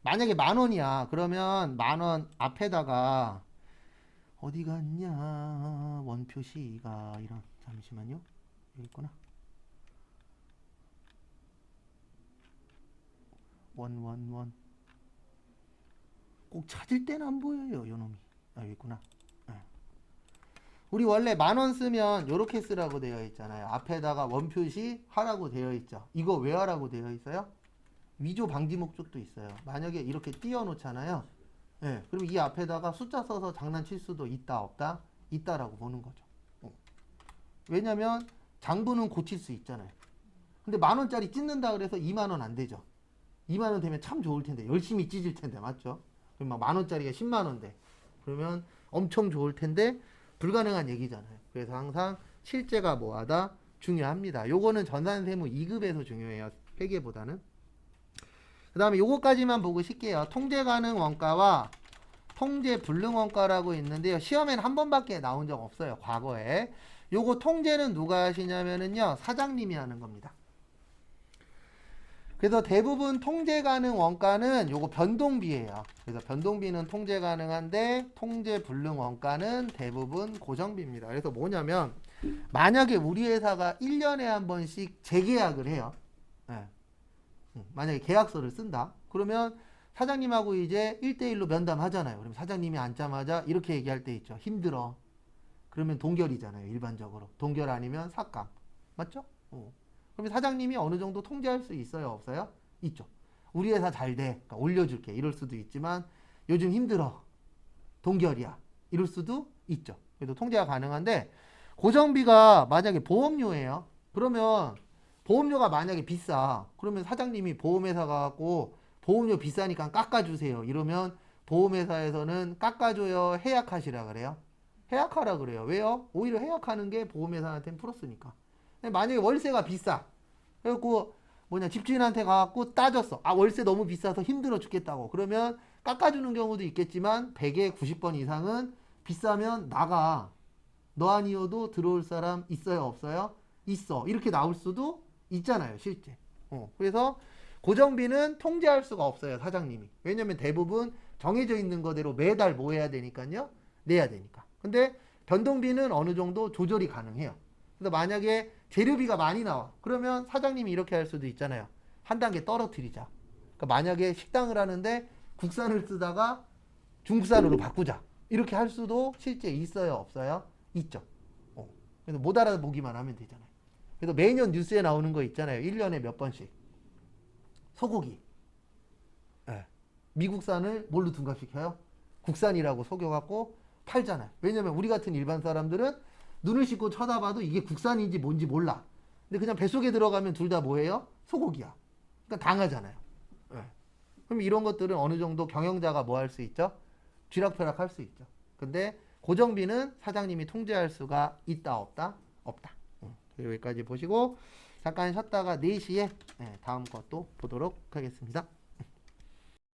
만약에 10,000원이야. 그러면 10,000원 앞에다가 어디 갔냐 원표시가 이런 잠시만요. 여기 있구나. 원 꼭 찾을 때는 안 보여요 요놈이. 아 여기 있구나. 네. 우리 원래 10,000원 쓰면 요렇게 쓰라고 되어 있잖아요. 앞에다가 원표시 하라고 되어 있죠. 이거 왜 하라고 되어 있어요? 위조 방지 목적도 있어요. 만약에 이렇게 띄워 놓잖아요. 네, 그럼 이 앞에다가 숫자 써서 장난칠 수도 있다 없다? 있다라고 보는 거죠. 왜냐면 장부는 고칠 수 있잖아요. 근데 10,000원짜리 찢는다 그래서 20,000원 안 되죠. 20,000원 되면 참 좋을 텐데 열심히 찢을 텐데 맞죠? 그럼 막 10,000원짜리가 100,000원 돼. 그러면 엄청 좋을 텐데 불가능한 얘기잖아요. 그래서 항상 실제가 뭐하다 중요합니다. 요거는 전산세무 2급에서 중요해요. 회계보다는. 그 다음에 요거까지만 보고 쉴게요. 통제 가능 원가와 통제 불능 원가라고 있는데요. 시험에는 한 번밖에 나온 적 없어요. 과거에. 요거 통제는 누가 하시냐면은요. 사장님이 하는 겁니다. 그래서 대부분 통제 가능 원가는 요거 변동비예요. 그래서 변동비는 통제 가능한데 통제 불능 원가는 대부분 고정비입니다. 그래서 뭐냐면 만약에 우리 회사가 1년에 한 번씩 재계약을 해요. 네. 만약에 계약서를 쓴다. 그러면 사장님하고 이제 1대1로 면담하잖아요. 그럼 사장님이 앉자마자 이렇게 얘기할 때 있죠. 힘들어. 그러면 동결이잖아요. 일반적으로. 동결 아니면 삭감. 맞죠? 그러면 사장님이 어느 정도 통제할 수 있어요? 없어요? 있죠. 우리 회사 잘 돼. 그러니까 올려줄게. 이럴 수도 있지만 요즘 힘들어. 동결이야. 이럴 수도 있죠. 그래도 통제가 가능한데 고정비가 만약에 보험료예요. 그러면 보험료가 만약에 비싸. 그러면 사장님이 보험회사 가갖고 보험료 비싸니까 깎아주세요. 이러면 보험회사에서는 깎아줘요. 해약하시라 그래요. 해약하라 그래요. 왜요? 오히려 해약하는 게 보험회사한테는 플러스니까. 만약에 월세가 비싸. 그래갖고 집주인한테 가갖고 따졌어. 아 월세 너무 비싸서 힘들어 죽겠다고. 그러면 깎아주는 경우도 있겠지만 100에 90번 이상은 비싸면 나가. 너 아니어도 들어올 사람 있어요? 없어요? 있어. 이렇게 나올 수도 있잖아요. 실제. 그래서 고정비는 통제할 수가 없어요. 사장님이. 왜냐면 대부분 정해져 있는 거대로 매달 뭐 해야 되니까요. 내야 되니까. 근데 변동비는 어느 정도 조절이 가능해요. 그래서 만약에 재료비가 많이 나와. 그러면 사장님이 이렇게 할 수도 있잖아요. 한 단계 떨어뜨리자. 그러니까 만약에 식당을 하는데 국산을 쓰다가 중국산으로 바꾸자. 이렇게 할 수도 실제 있어요? 없어요? 있죠. 그래서 못 알아보기만 하면 되잖아요. 그래서 매년 뉴스에 나오는 거 있잖아요. 1년에 몇 번씩. 소고기. 네. 미국산을 뭘로 둔갑시켜요? 국산이라고 속여갖고 팔잖아요. 왜냐면 우리 같은 일반 사람들은 눈을 씻고 쳐다봐도 이게 국산인지 뭔지 몰라. 근데 그냥 뱃속에 들어가면 둘 다 뭐예요? 소고기야. 그러니까 당하잖아요. 네. 그럼 이런 것들은 어느 정도 경영자가 뭐 할 수 있죠? 쥐락펴락 할 수 있죠. 근데 고정비는 사장님이 통제할 수가 있다 없다? 없다. 여기까지 보시고 잠깐 쉬었다가 4시에 다음 것도 보도록 하겠습니다.